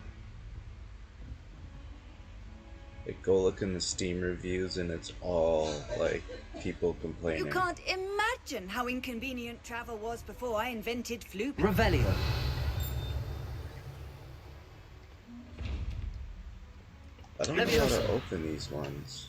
Like, go look in the Steam reviews and it's all, like, people complaining. You can't imagine how inconvenient travel was before I invented Floop. Revelio. I don't know how to open these ones.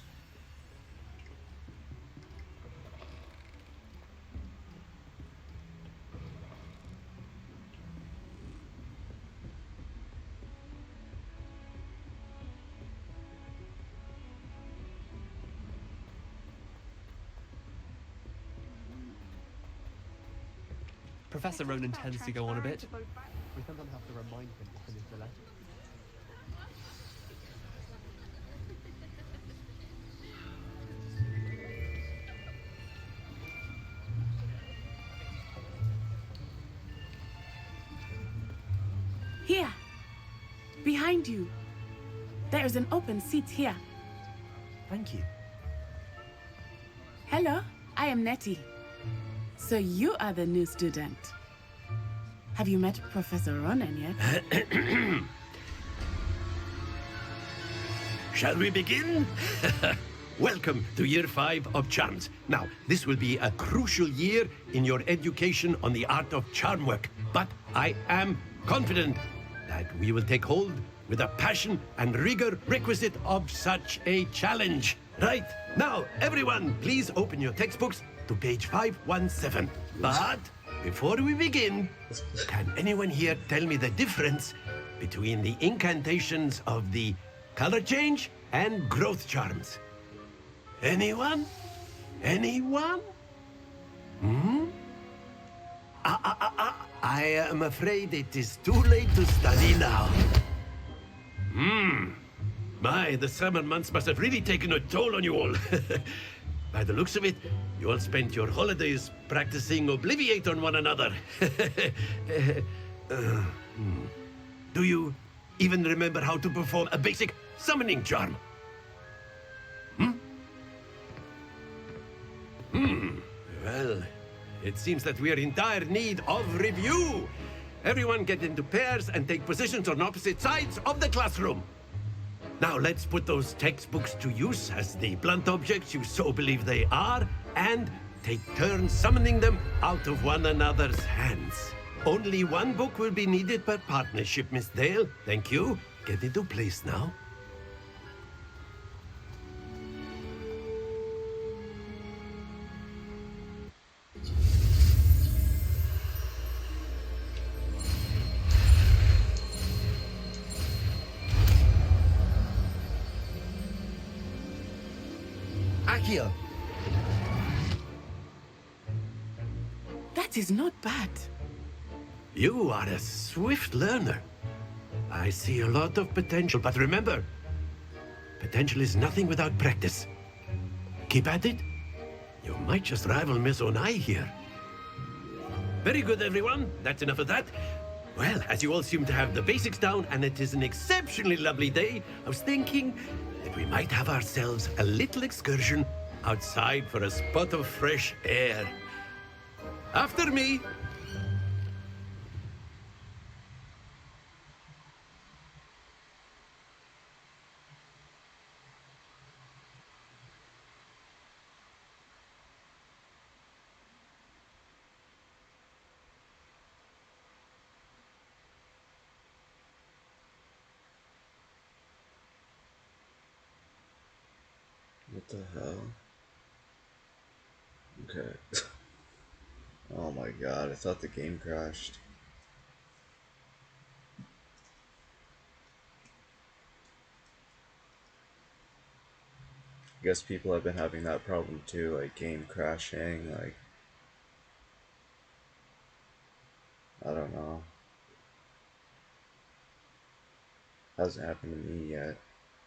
Professor Ronan tends to go on a bit. We sometimes have to remind him to finish the letter. Here. Behind you. There is an open seat here. Thank you. Hello, I am Nettie. So you are the new student. Have you met Professor Ronan yet? Shall we begin? Welcome to Year 5 of Charms. Now, this will be a crucial year in your education on the art of charm work, but I am confident that we will take hold with the passion and rigor requisite of such a challenge. Right, now, everyone, please open your textbooks to page 517. But before we begin, can anyone here tell me the difference between the incantations of the color change and growth charms? Anyone? Anyone? I am afraid it is too late to study now. My, the summer months must have really taken a toll on you all. By the looks of it, you all spent your holidays practicing Obliviate on one another. Do you even remember how to perform a basic summoning charm? Well, it seems that we are in dire need of review. Everyone get into pairs and take positions on opposite sides of the classroom. Now let's put those textbooks to use as the blunt objects you so believe they are, and take turns summoning them out of one another's hands. Only one book will be needed per partnership, Miss Dale. Thank you. Get into place now. Accio. That is not bad. You are a swift learner. I see a lot of potential, but remember, potential is nothing without practice. Keep at it. You might just rival Miss Onai here. Very good, everyone. That's enough of that. Well, as you all seem to have the basics down, and it is an exceptionally lovely day, I was thinking that we might have ourselves a little excursion outside for a spot of fresh air. After me. What the hell? Okay. Oh my god, I thought the game crashed. I guess people have been having that problem too, like game crashing, like I don't know. Hasn't happened to me yet,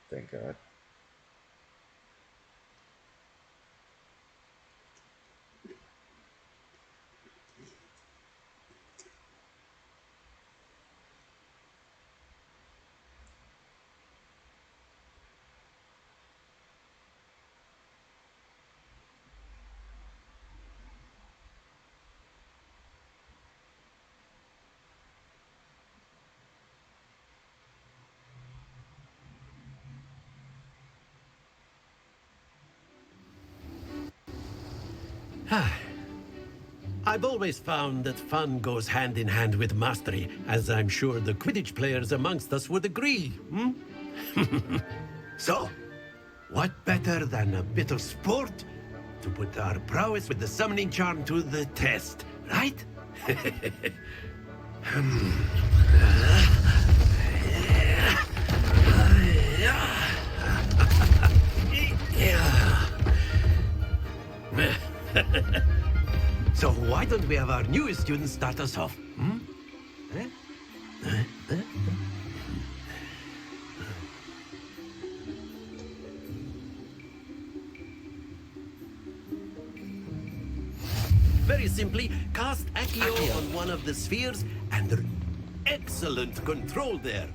thank God. I've always found that fun goes hand in hand with mastery, as I'm sure the Quidditch players amongst us would agree. So, what better than a bit of sport to put our prowess with the summoning charm to the test, right? So why don't we have our newest student start us off? Very simply, cast Accio on one of the spheres and... Excellent control there.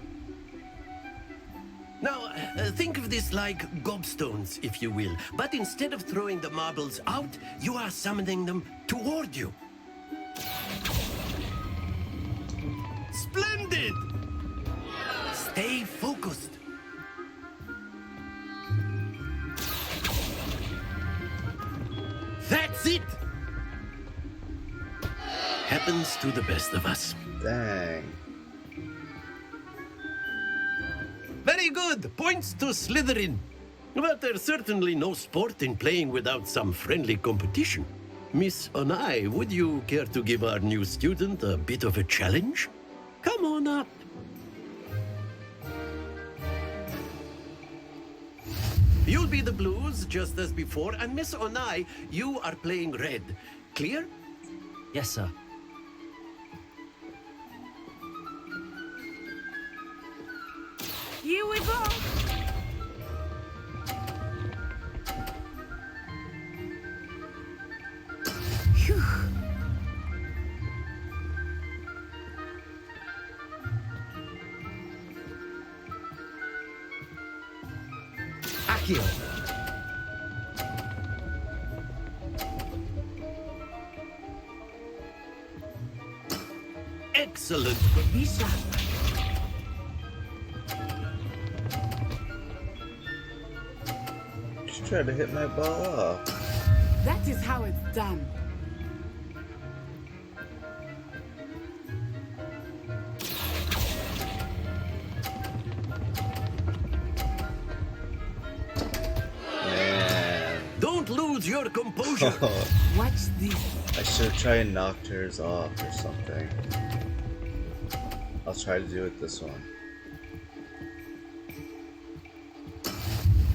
Now, think of this like gobstones, if you will. But instead of throwing the marbles out, you are summoning them toward you. Splendid! Stay focused. That's it! Happens to the best of us. Dang. Very good. Points to Slytherin. But there's certainly no sport in playing without some friendly competition. Miss Onai, would you care to give our new student a bit of a challenge? Come on up. You'll be the blues, just as before, and Miss Onai, you are playing red. Clear? Yes, sir. Here we go. Phew. Akio. Excellent. Isha. Just trying to hit my ball off. That is how it's done. Man. Don't lose your composure. Watch this. I should try and knock hers off or something. I'll try to do it this one.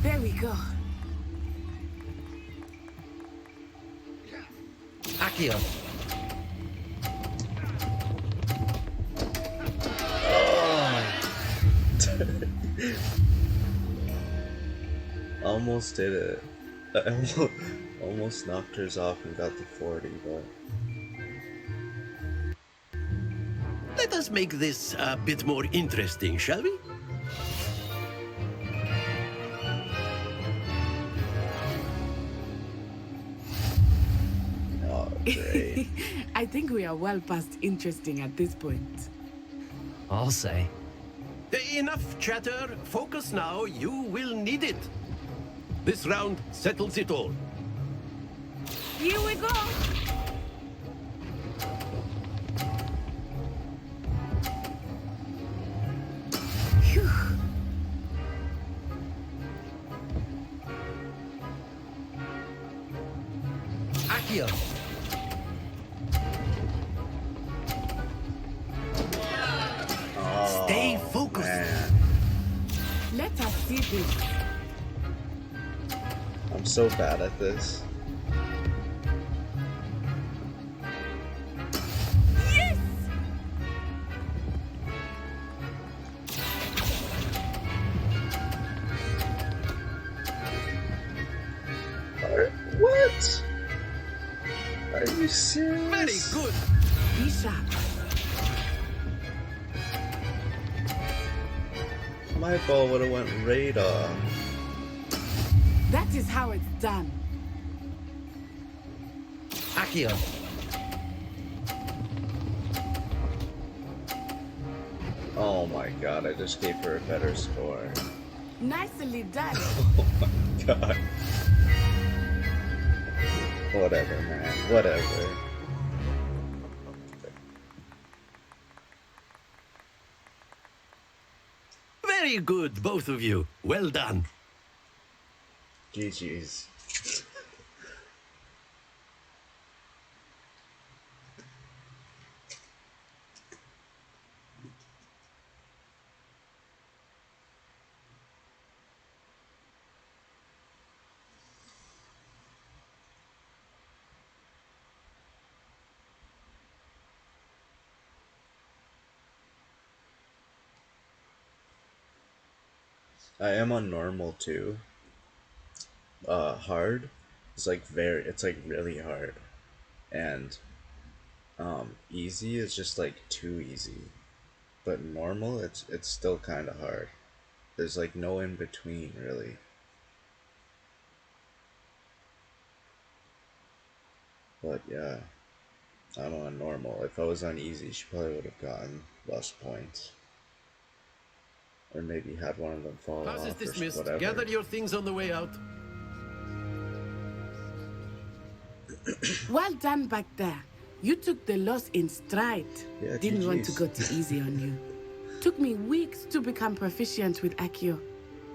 There we go. Akio. Almost did it. I almost knocked hers off and got the 40, but... Let us make this a bit more interesting, shall we? Oh, great. I think we are well past interesting at this point. I'll say. Enough chatter. Focus now. You will need it. This round settles it all. Here we go. Phew. Akio. Oh, Stay focused. Man. Let us see this. I'm so bad at this. Yes! What? Are you serious? Very good. Isha. My ball would have went right off. That is how it's done. Akio. Oh my god, I just gave her a better score. Nicely done. Oh my god. Whatever, man. Whatever. Very good, both of you. Well done. GG's. I am on normal too. Hard is like it's like really hard, and easy is just like too easy. but normal, it's still kind of hard. There's like no in between, really. But yeah, I'm on normal. If I was on easy, she probably would have gotten less points. Or maybe had one of them fall Class is off or dismissed. whatever. Gather your things on the way out. Well done back there. You took the loss in stride. Yeah, Didn't want to GGs. go too easy on you. Took me weeks to become proficient with Accio.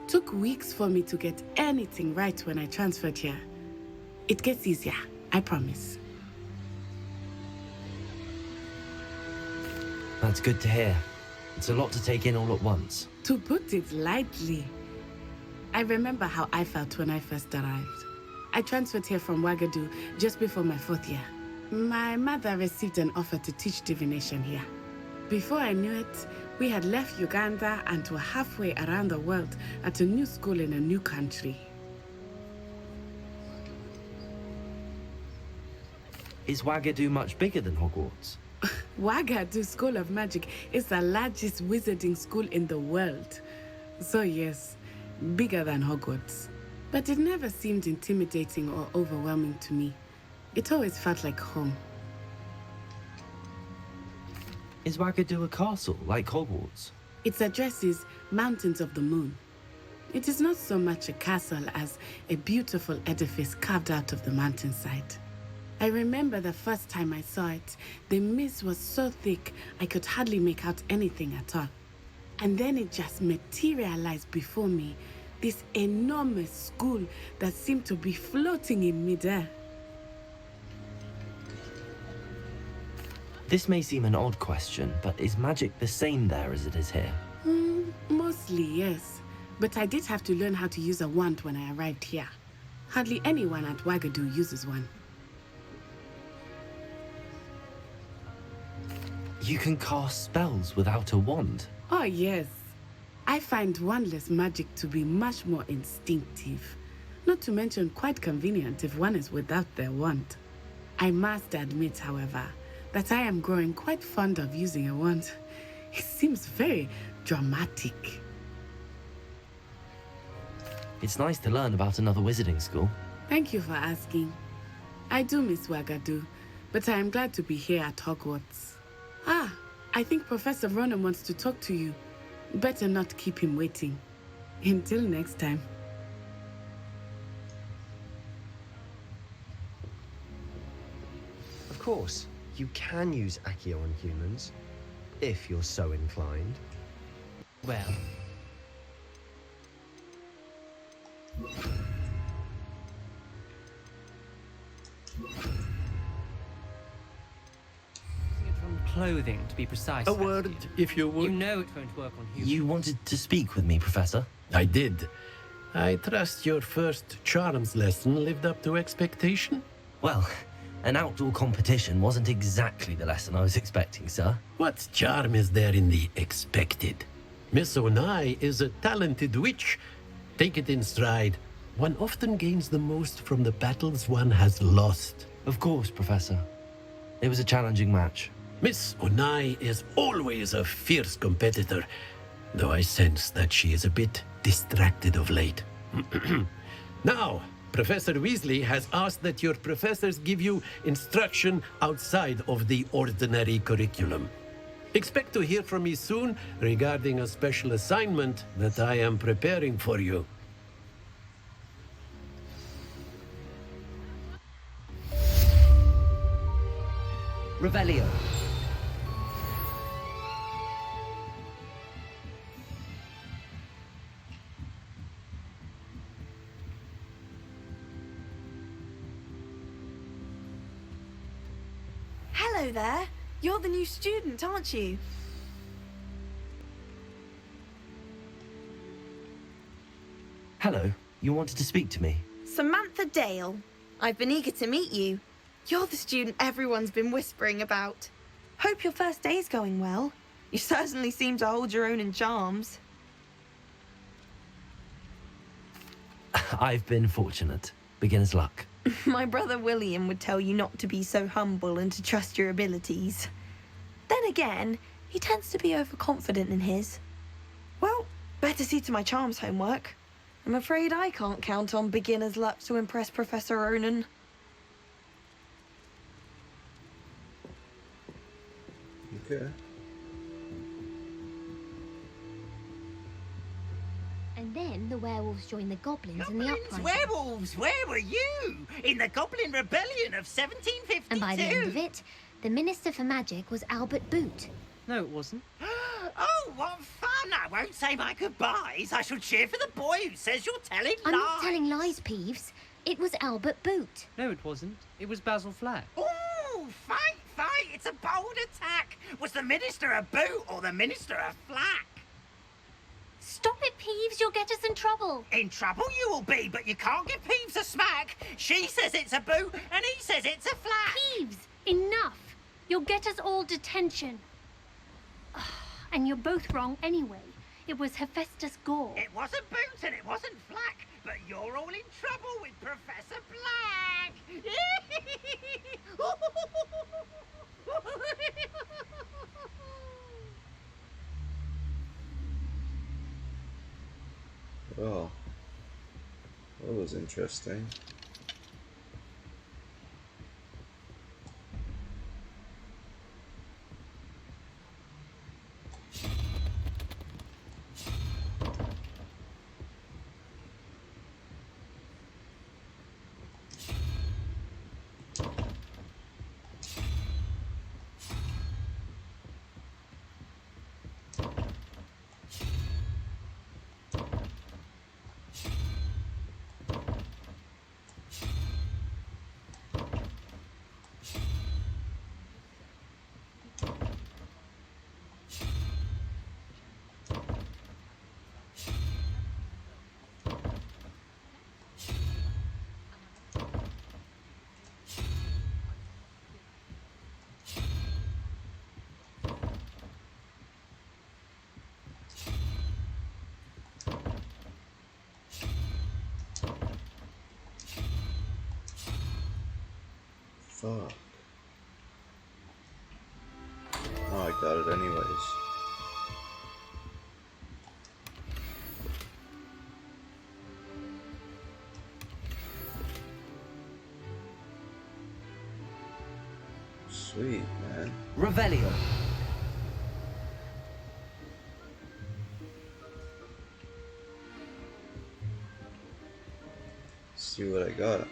Took weeks for me to get anything right when I transferred here. It gets easier, I promise. That's good to hear. It's a lot to take in all at once. To put it lightly, I remember how I felt when I first arrived. I transferred here from Wagadu just before my 4th year. My mother received an offer to teach divination here. Before I knew it, we had left Uganda and were halfway around the world at a new school in a new country. Is Wagadu much bigger than Hogwarts? Wagadu School of Magic is the largest wizarding school in the world. So yes, bigger than Hogwarts. But it never seemed intimidating or overwhelming to me. It always felt like home. Is Wagadu a castle, like Hogwarts? Its address is Mountains of the Moon. It is not so much a castle as a beautiful edifice carved out of the mountainside. I remember the first time I saw it, the mist was so thick I could hardly make out anything at all. And then it just materialized before me, this enormous school that seemed to be floating in midair. This may seem an odd question, but is magic the same there as it is here? Mostly, yes. But I did have to learn how to use a wand when I arrived here. Hardly anyone at Wagadu uses one. You can cast spells without a wand. Oh, yes. I find wandless magic to be much more instinctive. Not to mention quite convenient if one is without their wand. I must admit, however, that I am growing quite fond of using a wand. It seems very dramatic. It's nice to learn about another wizarding school. Thank you for asking. I do miss Wagadu, but I am glad to be here at Hogwarts. Ah, I think Professor Ronan wants to talk to you. Better not keep him waiting. Until next time. Of course, you can use Accio on humans, if you're so inclined. Well, from clothing, to be precise. A word, if you would. You know it won't work on humans. You wanted to speak with me, Professor? I did. I trust your first charms lesson lived up to expectation? Well, an outdoor competition wasn't exactly the lesson I was expecting, sir. What charm is there in the expected? Miss Onai is a talented witch. Take it in stride. One often gains the most from the battles one has lost. Of course, Professor. It was a challenging match. Miss Onai is always a fierce competitor, though I sense that she is a bit distracted of late. Now, Professor Weasley has asked that your professors give you instruction outside of the ordinary curriculum. Expect to hear from me soon regarding a special assignment that I am preparing for you. Revelio. Hello there. You're the new student, aren't you? Hello. You wanted to speak to me? Samantha Dale. I've been eager to meet you. You're the student everyone's been whispering about. Hope your first day's going well. You certainly seem to hold your own in charms. I've been fortunate. Beginner's luck. My brother William would tell you not to be so humble and to trust your abilities. Then again, He tends to be overconfident in his. Well, better see to my charms homework. I'm afraid I can't count on beginner's luck to impress Professor Ronan. Okay. And then the werewolves joined the goblins in the Goblins, uprising. werewolves, where were you? In the Goblin Rebellion of 1752? And by the end of it, the Minister for Magic was Albert Boot. No, it wasn't. Oh, what fun! I won't say my goodbyes. I shall cheer for the boy who says you're telling lies. I'm not telling lies, Peeves. It was Albert Boot. No, it wasn't. It was Basil Flack. Ooh, fight! It's a bold attack. Was the Minister a boot or the Minister a flack? Stop it, Peeves. You'll get us in trouble. In trouble you will be, but you can't give Peeves a smack. She says it's a boot and he says it's a flack. Peeves, enough. You'll get us all detention. And you're both wrong anyway. It was Hephaestus Gore. It wasn't boot and it wasn't flack, but you're all in trouble with Professor Black. Well, that was interesting. Fuck. Oh, I got it anyways. Sweet, man. Revelio. See what I got.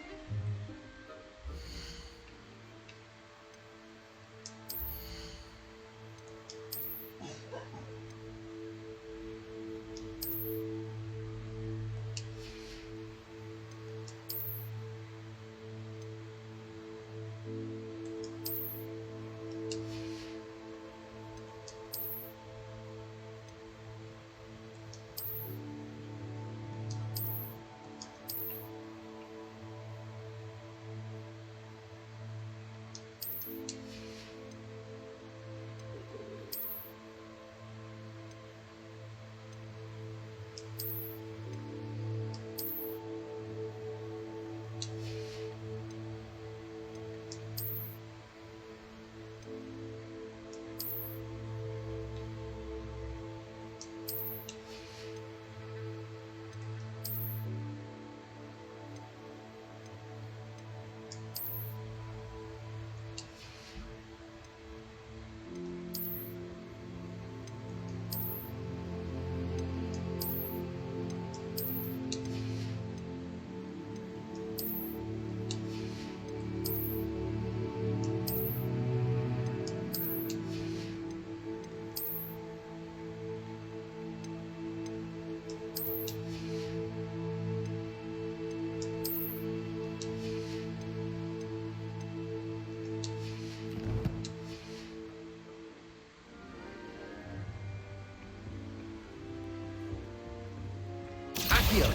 Accio.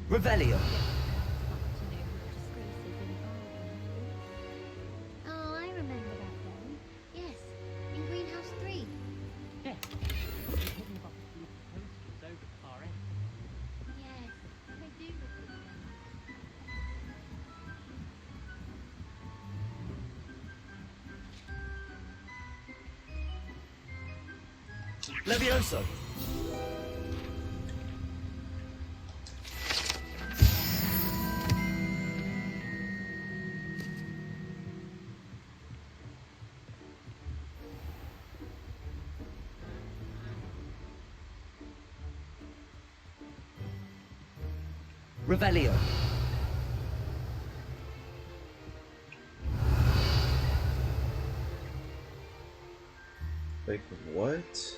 Revelio. Oh, I remember that one. Yes, in Greenhouse 3. Yes. Hidden above the blue posters over the far end. Yes, I do remember that. Levioso! Revelio. Like, what?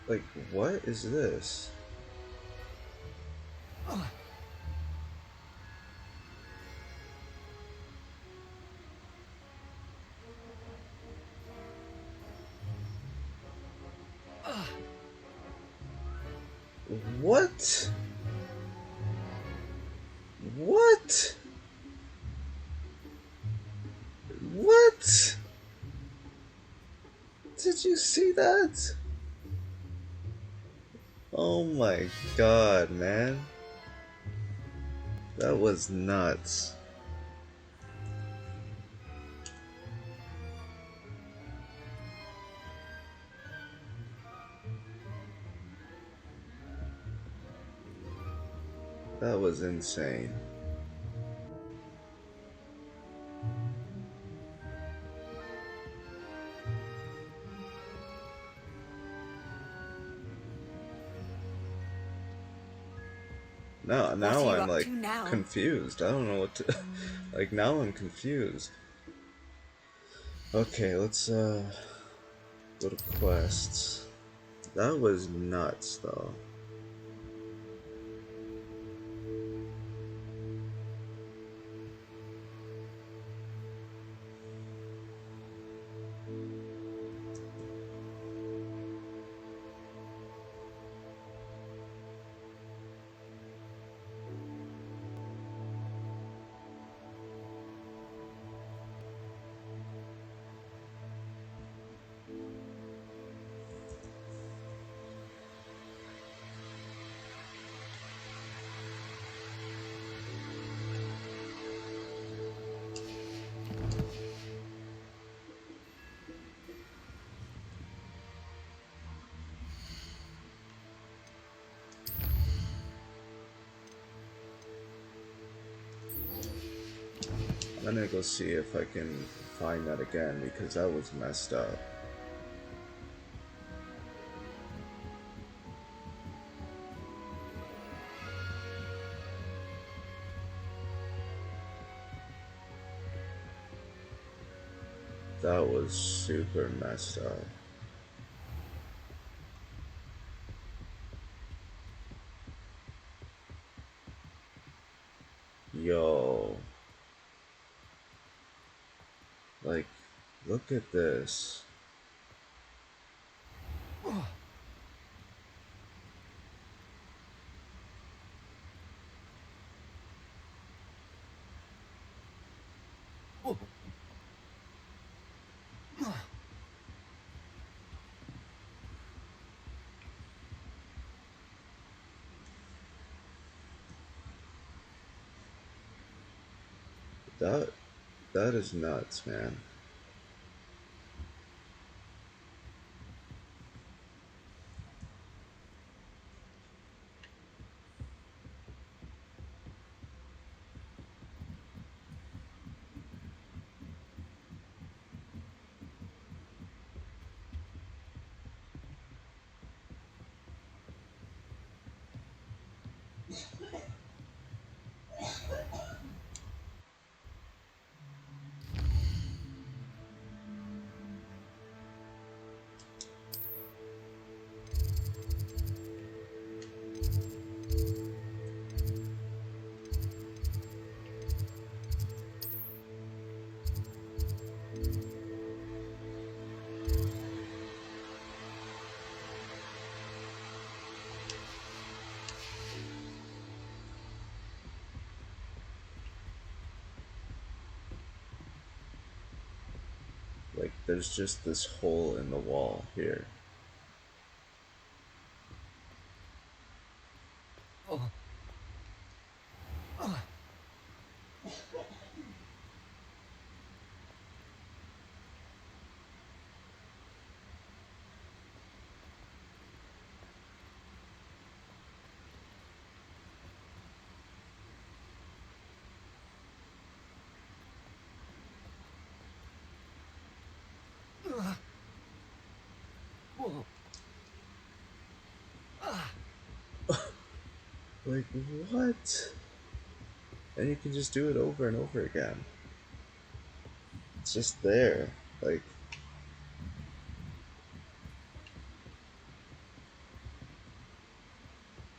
Like, what is this? What? What? What? Did you see that? Oh my god, man. That was nuts. That was insane. Now I'm like confused. I don't know what to like now I'm confused. Okay, let's go to quests. That was nuts though. I'm gonna go see if I can find that again because that was messed up. That was super messed up. Yo. Like, look at this. That is nuts, man. Like, there's just this hole in the wall here. Like, what? And you can just do it over and over again. It's just there. Like,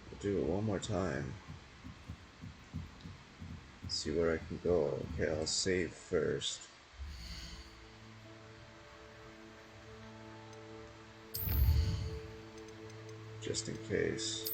I'll do it one more time. See where I can go. Okay, I'll save first. Just in case.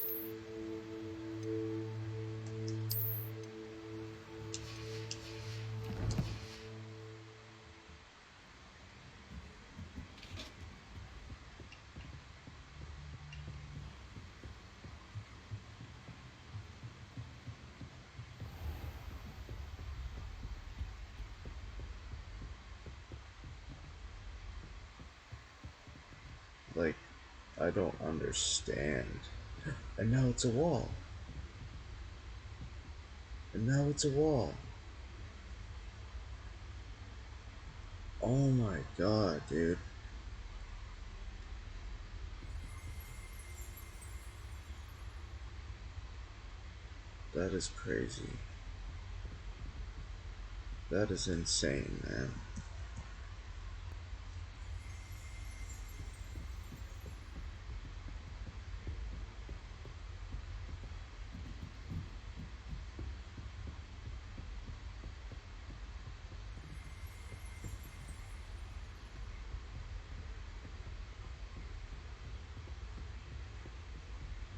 Like, I don't understand. And now it's a wall. And now it's a wall. Oh my god, dude. That is crazy. That is insane, man.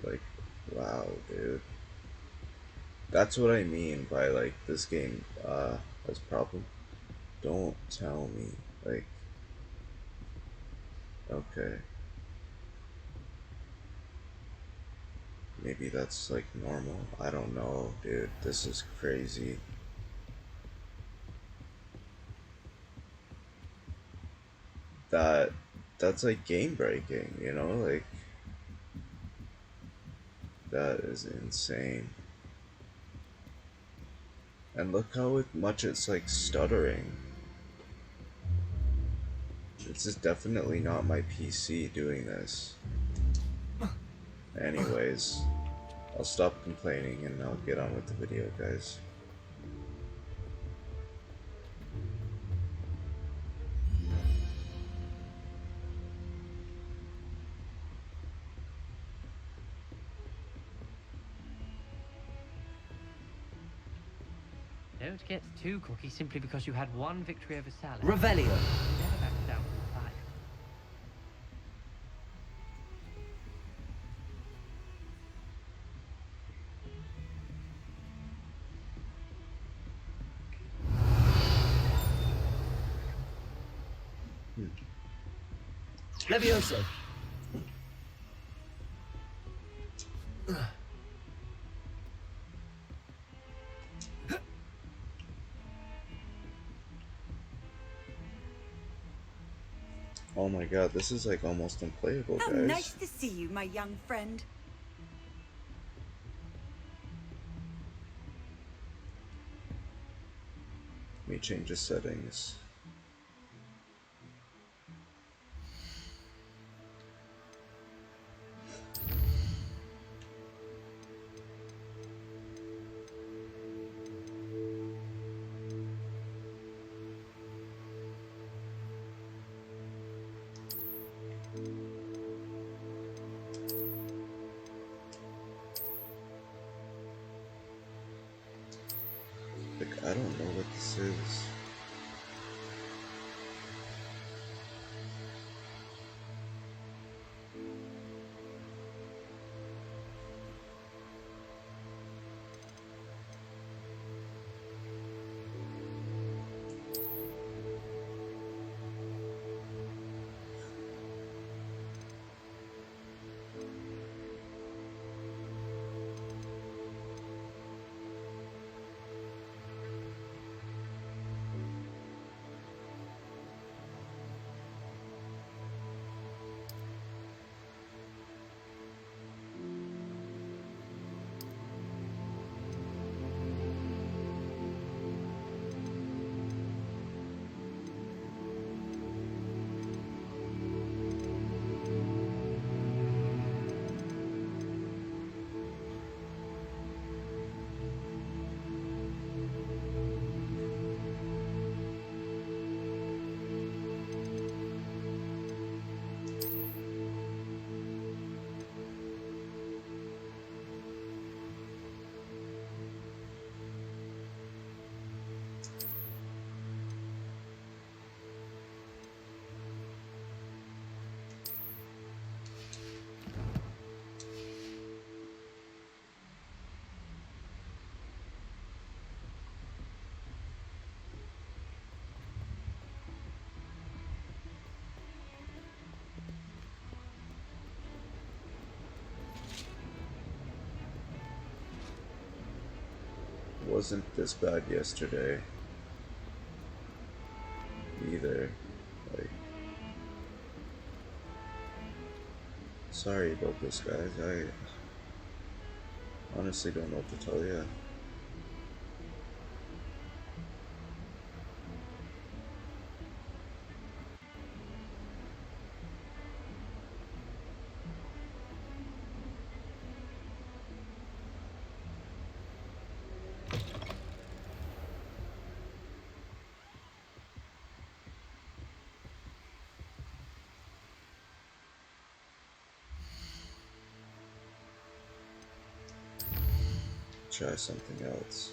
Like, wow, dude. That's what I mean by, like, this game has problem. Don't tell me. Like, okay. Maybe that's, like, normal. I don't know, dude. This is crazy. That's like game breaking, you know? Like, that is insane. And look how much it's like stuttering. This is definitely not my PC doing this. Anyways, I'll stop complaining and I'll get on with the video, guys. Don't get too cocky simply because you had one victory over Salad. Revelio. You never backed down from the fight. Levioso. Oh my god, this is like almost unplayable, How guys. nice to see you, my young friend. Let me change the settings. Like, I don't know what this is. wasn't this bad yesterday either. Like, sorry about this, guys. I honestly don't know what to tell you. Try something else.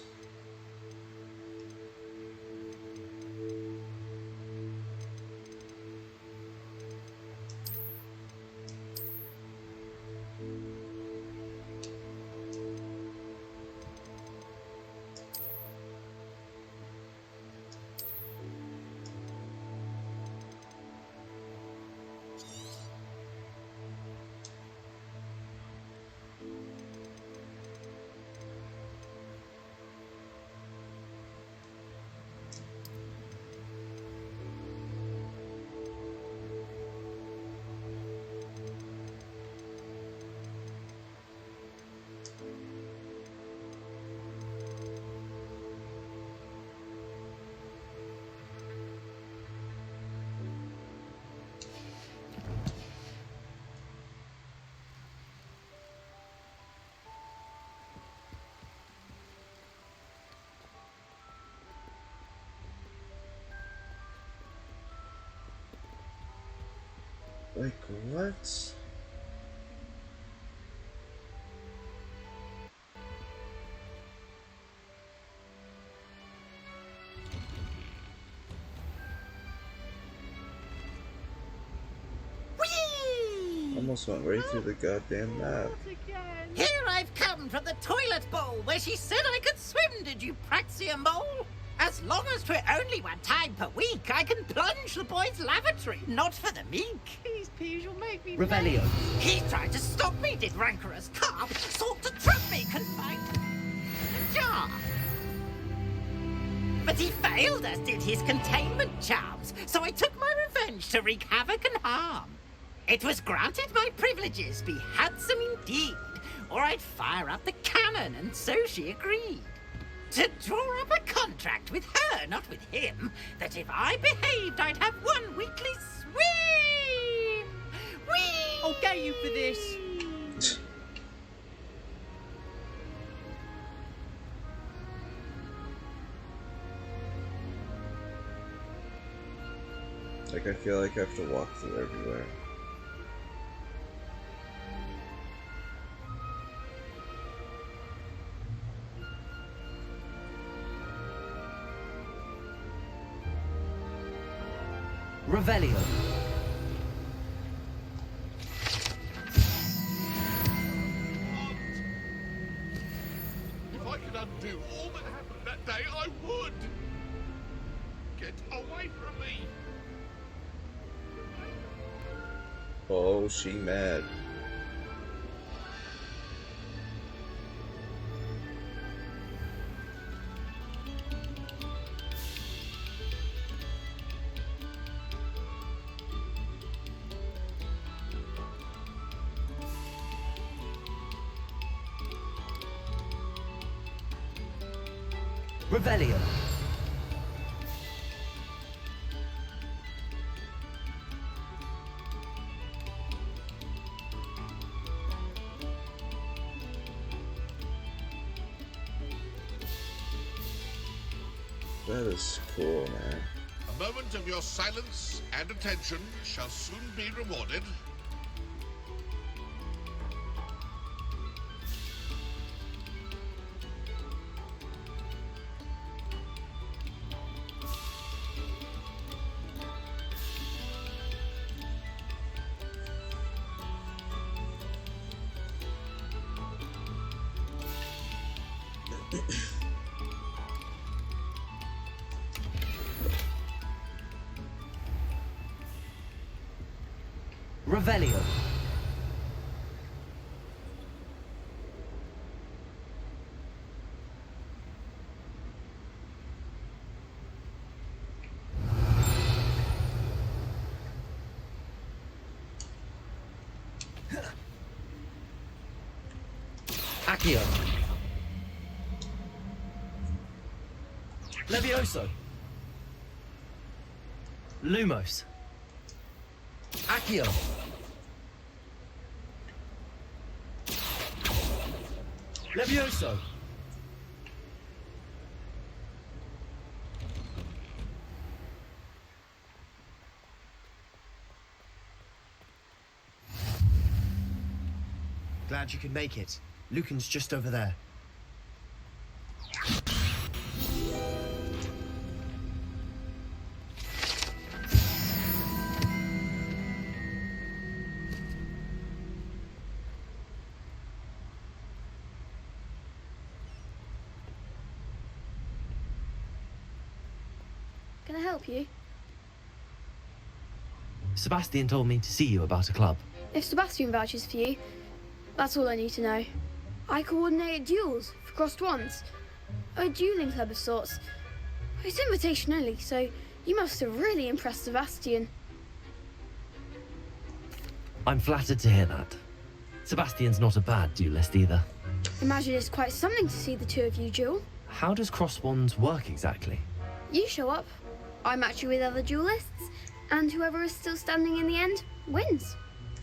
Like, what? Almost went right through the goddamn map. Here I've come from the toilet bowl where she said I could swim, did you praxia mole? As long as 'twere only one time per week, I can plunge the boy's lavatory, not for the meek. These peas will make me Revelio. He tried to stop me, did rancorous carp, sought to trap me, confined the jar. But he failed, as did his containment charms, so I took my revenge to wreak havoc and harm. It was granted my privileges be handsome indeed, or I'd fire up the cannon, and so she agreed. To draw up a contract with her, not with him, that if I behaved, I'd have one weekly swim! Whee! I'll get you for this! Like, I feel like I have to walk through everywhere. Revelio. If I could undo all that happened that day, I would! Get away from me! Oh, she mad. Revelio. That is cool, man. A moment of your silence and attention shall soon be rewarded. Revelio. Accio. Levioso. Lumos. Accio. Levioso. Glad you could make it. Lucan's just over there. Can I help you? Sebastian told me to see you about a club. If Sebastian vouches for you, that's all I need to know. I coordinate duels for crossed ones. A dueling club of sorts. It's invitation only, so you must have really impressed Sebastian. I'm flattered to hear that. Sebastian's not a bad duelist either. Imagine it's quite something to see the two of you duel. How does cross wands work exactly? You show up, I match you with other duelists, and whoever is still standing in the end wins.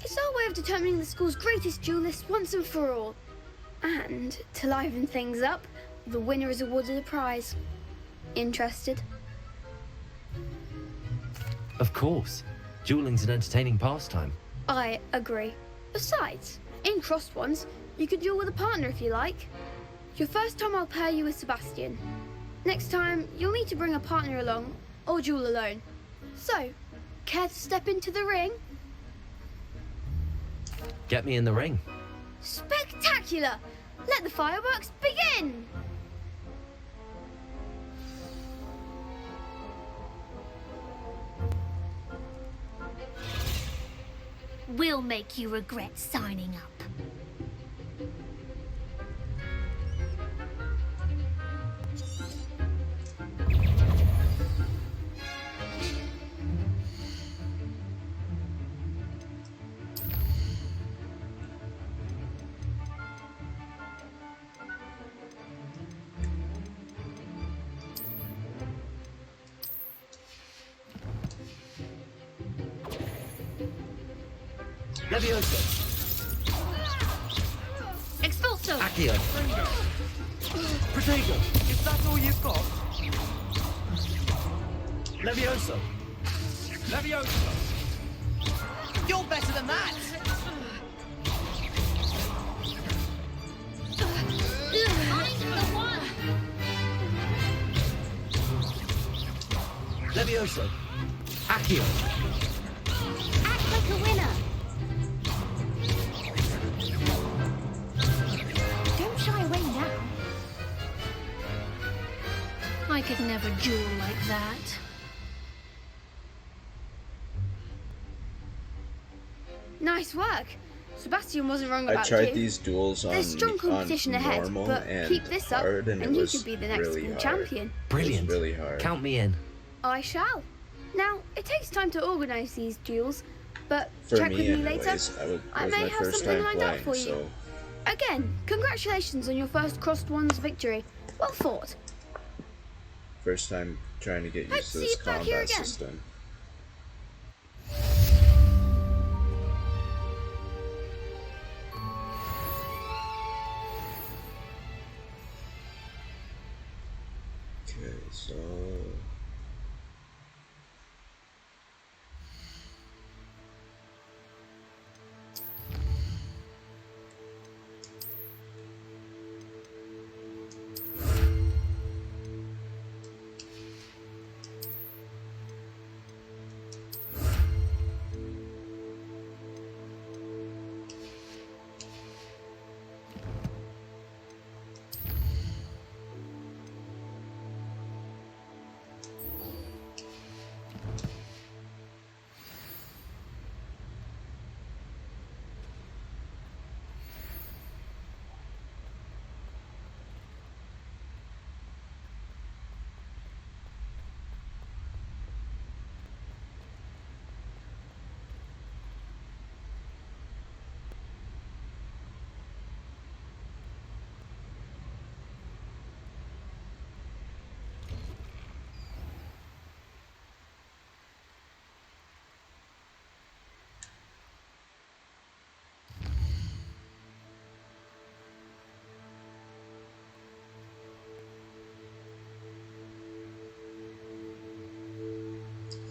It's our way of determining the school's greatest duelist once and for all. And to liven things up, the winner is awarded a prize. Interested? Of course. Dueling's an entertaining pastime. I agree. Besides, in crossed ones, you can duel with a partner if you like. Your first time I'll pair you with Sebastian. Next time, you'll need to bring a partner along, or duel alone. So, care to step into the ring? Get me in the ring. Spectacular! Let the fireworks begin! We'll make you regret signing up. Levioso. Expulso! Accio. Protego, is that all you've got? Levioso. Levioso! You're better than that! I'm the one! Levioso. Accio. Act like a winner! Don't shy away now. I could never duel like that. Nice work. Sebastian wasn't wrong about I tried you. these duels on, There's strong competition on ahead, normal but and keep this up, hard, and it you was could be the next really school hard. champion. Brilliant. It was really hard. Count me in. I shall. Now, it takes time to organise these duels, but For check me, with me anyways, later. it was I my may have first something time lined playing, up for you. so Again, congratulations on your first crossed ones victory. Well fought. first time trying to get Hope used to to this see you back here combat again. system. Okay, so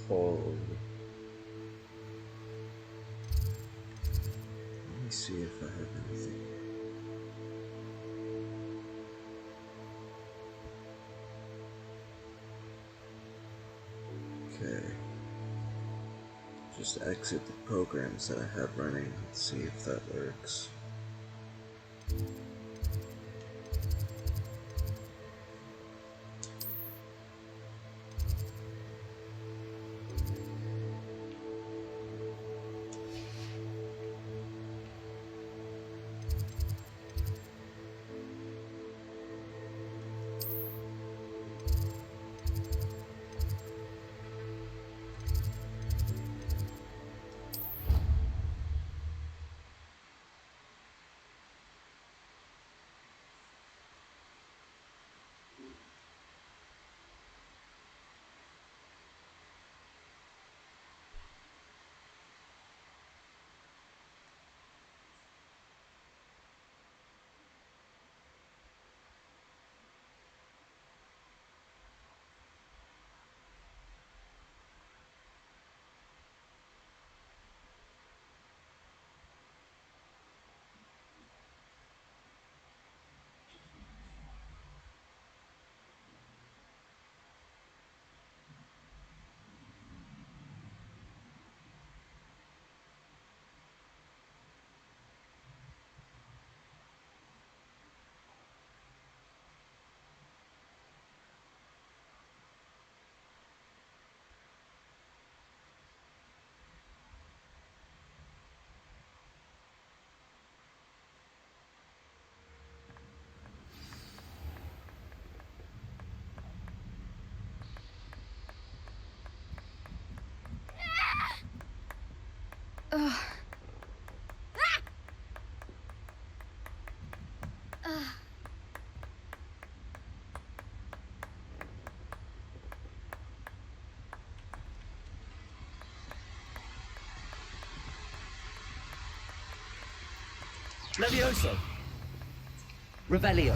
Oh. Let me see if I have anything. Okay. Just exit the programs that I have running. Let's see if that works. Ugh. Levioso! Revelio!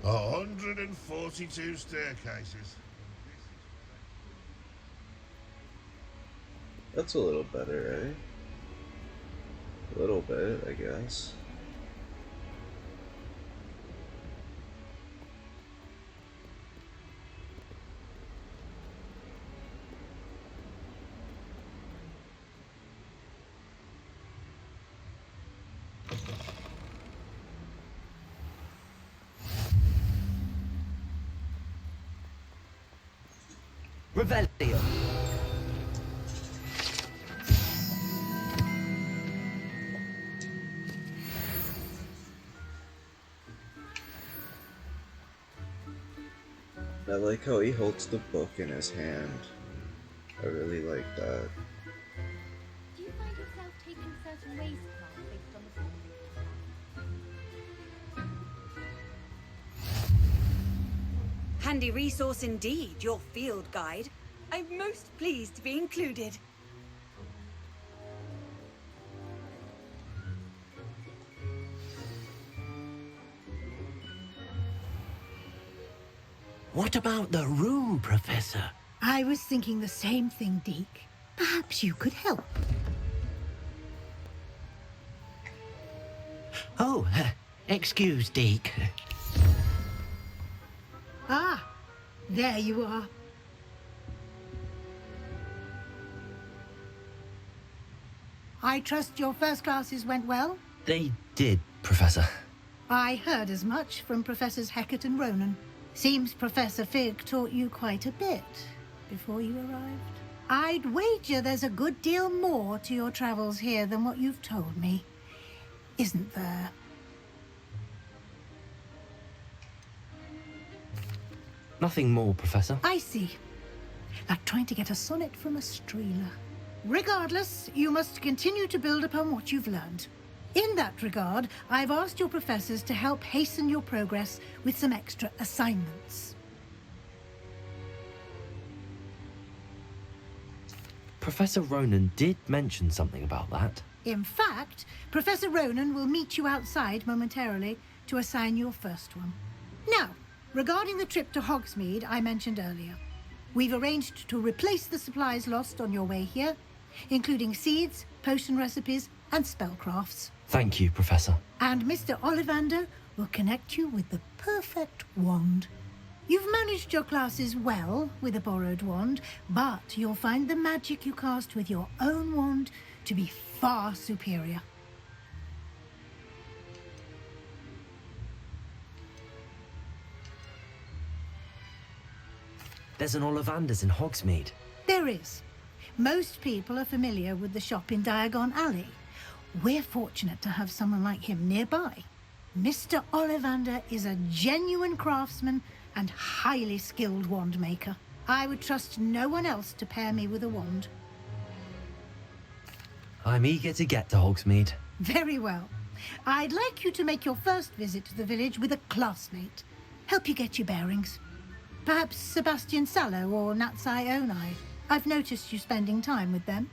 A 142 staircases. That's a little better, eh? A little bit, I guess. Revelio. I like how he holds the book in his hand. I really like that. Do you find yourself taking certain ways to class based on the Handy resource indeed, your field guide. I'm most pleased to be included. What about the room, Professor? I was thinking the same thing, Deke. Perhaps you could help. Oh, excuse, Deke. Ah, there you are. I trust your first classes went well? They did, Professor. I heard as much from Professors Hecat and Ronan. Seems Professor Fig taught you quite a bit before you arrived. I'd wager there's a good deal more to your travels here than what you've told me. Isn't there? Nothing more, Professor. I see. Like trying to get a sonnet from a streeler. Regardless, you must continue to build upon what you've learned. In that regard, I've asked your professors to help hasten your progress with some extra assignments. Professor Ronan did mention something about that. In fact, Professor Ronan will meet you outside momentarily to assign your first one. Now, regarding the trip to Hogsmeade I mentioned earlier, we've arranged to replace the supplies lost on your way here, including seeds, potion recipes, and spellcrafts. Thank you, Professor. And Mr. Ollivander will connect you with the perfect wand. You've managed your classes well with a borrowed wand, but you'll find the magic you cast with your own wand to be far superior. There's an Ollivander's in Hogsmeade. There is. Most people are familiar with the shop in Diagon Alley. We're fortunate to have someone like him nearby. Mr. Ollivander is a genuine craftsman and highly skilled wand maker. I would trust no one else to pair me with a wand. I'm eager to get to Hogsmeade. Very well. I'd like you to make your first visit to the village with a classmate. Help you get your bearings. Perhaps Sebastian Sallow or Natsai Onai. I've noticed you spending time with them.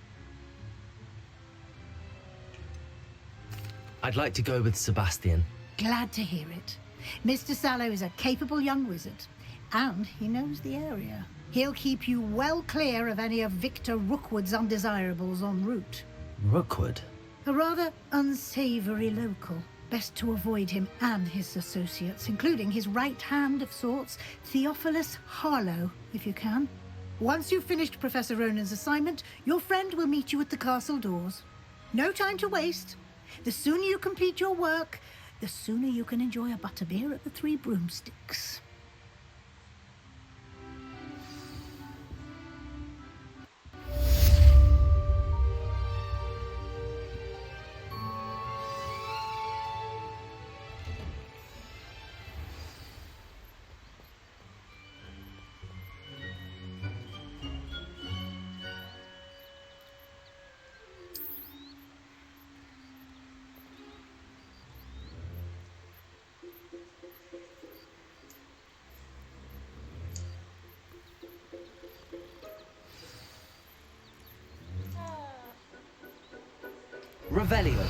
I'd like to go with Sebastian. Glad to hear it. Mr. Sallow is a capable young wizard, and he knows the area. He'll keep you well clear of any of Victor Rookwood's undesirables en route. Rookwood? A rather unsavory local. Best to avoid him and his associates, including his right hand of sorts, Theophilus Harlow, if you can. Once you've finished Professor Ronan's assignment, your friend will meet you at the castle doors. No time to waste. The sooner you complete your work, the sooner you can enjoy a butterbeer at the Three Broomsticks. Revelio.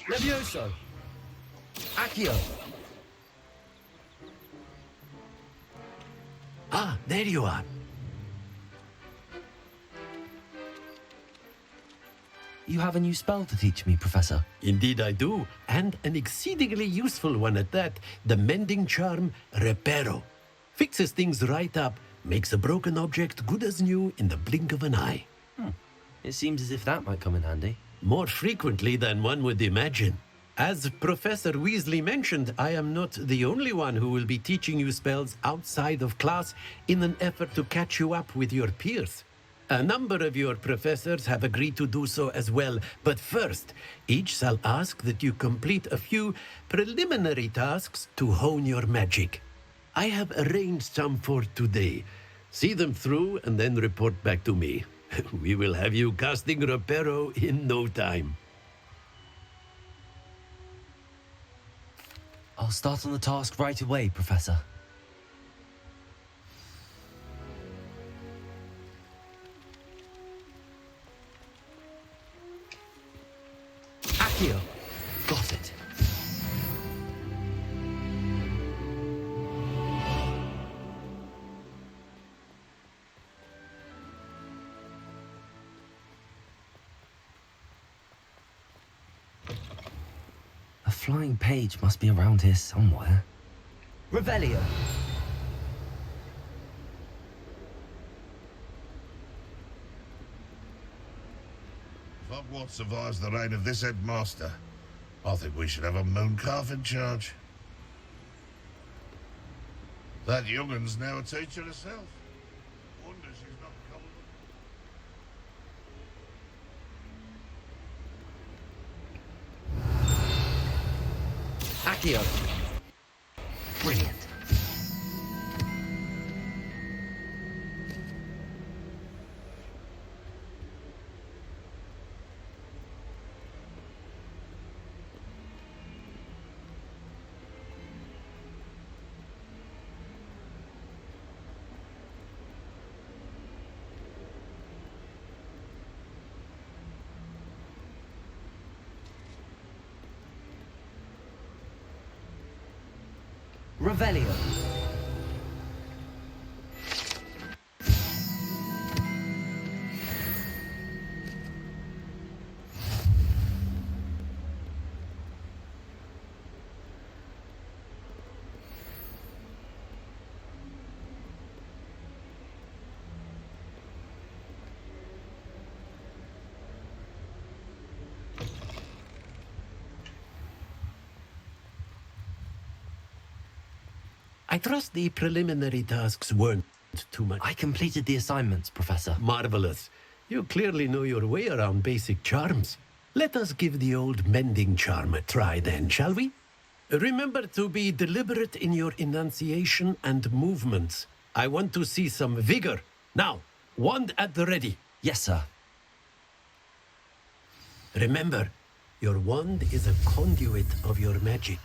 Levioso. Accio. Ah, there you are. You have a new spell to teach me, Professor. Indeed I do, and an exceedingly useful one at that. The mending charm, Reparo. Fixes things right up, makes a broken object good as new in the blink of an eye. It seems as if that might come in handy. More frequently than one would imagine. As Professor Weasley mentioned, I am not the only one who will be teaching you spells outside of class in an effort to catch you up with your peers. A number of your professors have agreed to do so as well, but first, each shall ask that you complete a few preliminary tasks to hone your magic. I have arranged some for today. See them through and then report back to me. We will have you casting Reparo in no time. I'll start on the task right away, Professor. Accio! Got it. A flying page must be around here somewhere. Revelio! If Hogwarts survives the reign of this headmaster, I think we should have a mooncalf in charge. That young'un's now a teacher herself. Wonder she's not coming. Accio! Brilliant. Revelio. I trust the preliminary tasks weren't too much. I completed the assignments, Professor. Marvelous. You clearly know your way around basic charms. Let us give the old mending charm a try then, shall we? Remember to be deliberate in your enunciation and movements. I want to see some vigor. Now, wand at the ready. Yes, sir. Remember, your wand is a conduit of your magic.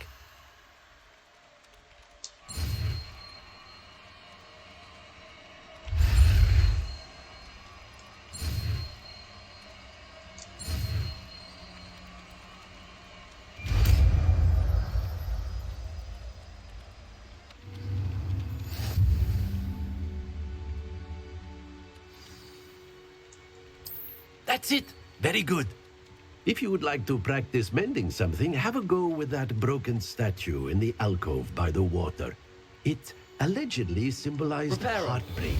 That's it. Very good. If you would like to practice mending something, have a go with that broken statue in the alcove by the water. It allegedly symbolized heartbreak.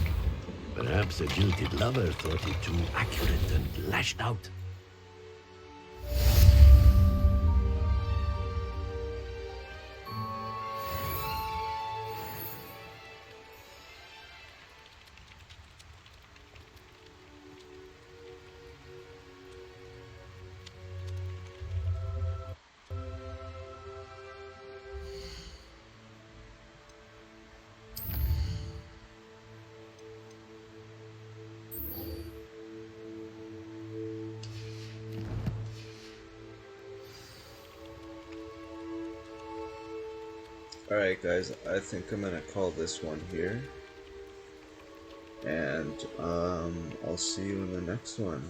Perhaps a jilted lover thought it too accurate and lashed out. Alright guys, I think I'm gonna call this one here. And I'll see you in the next one.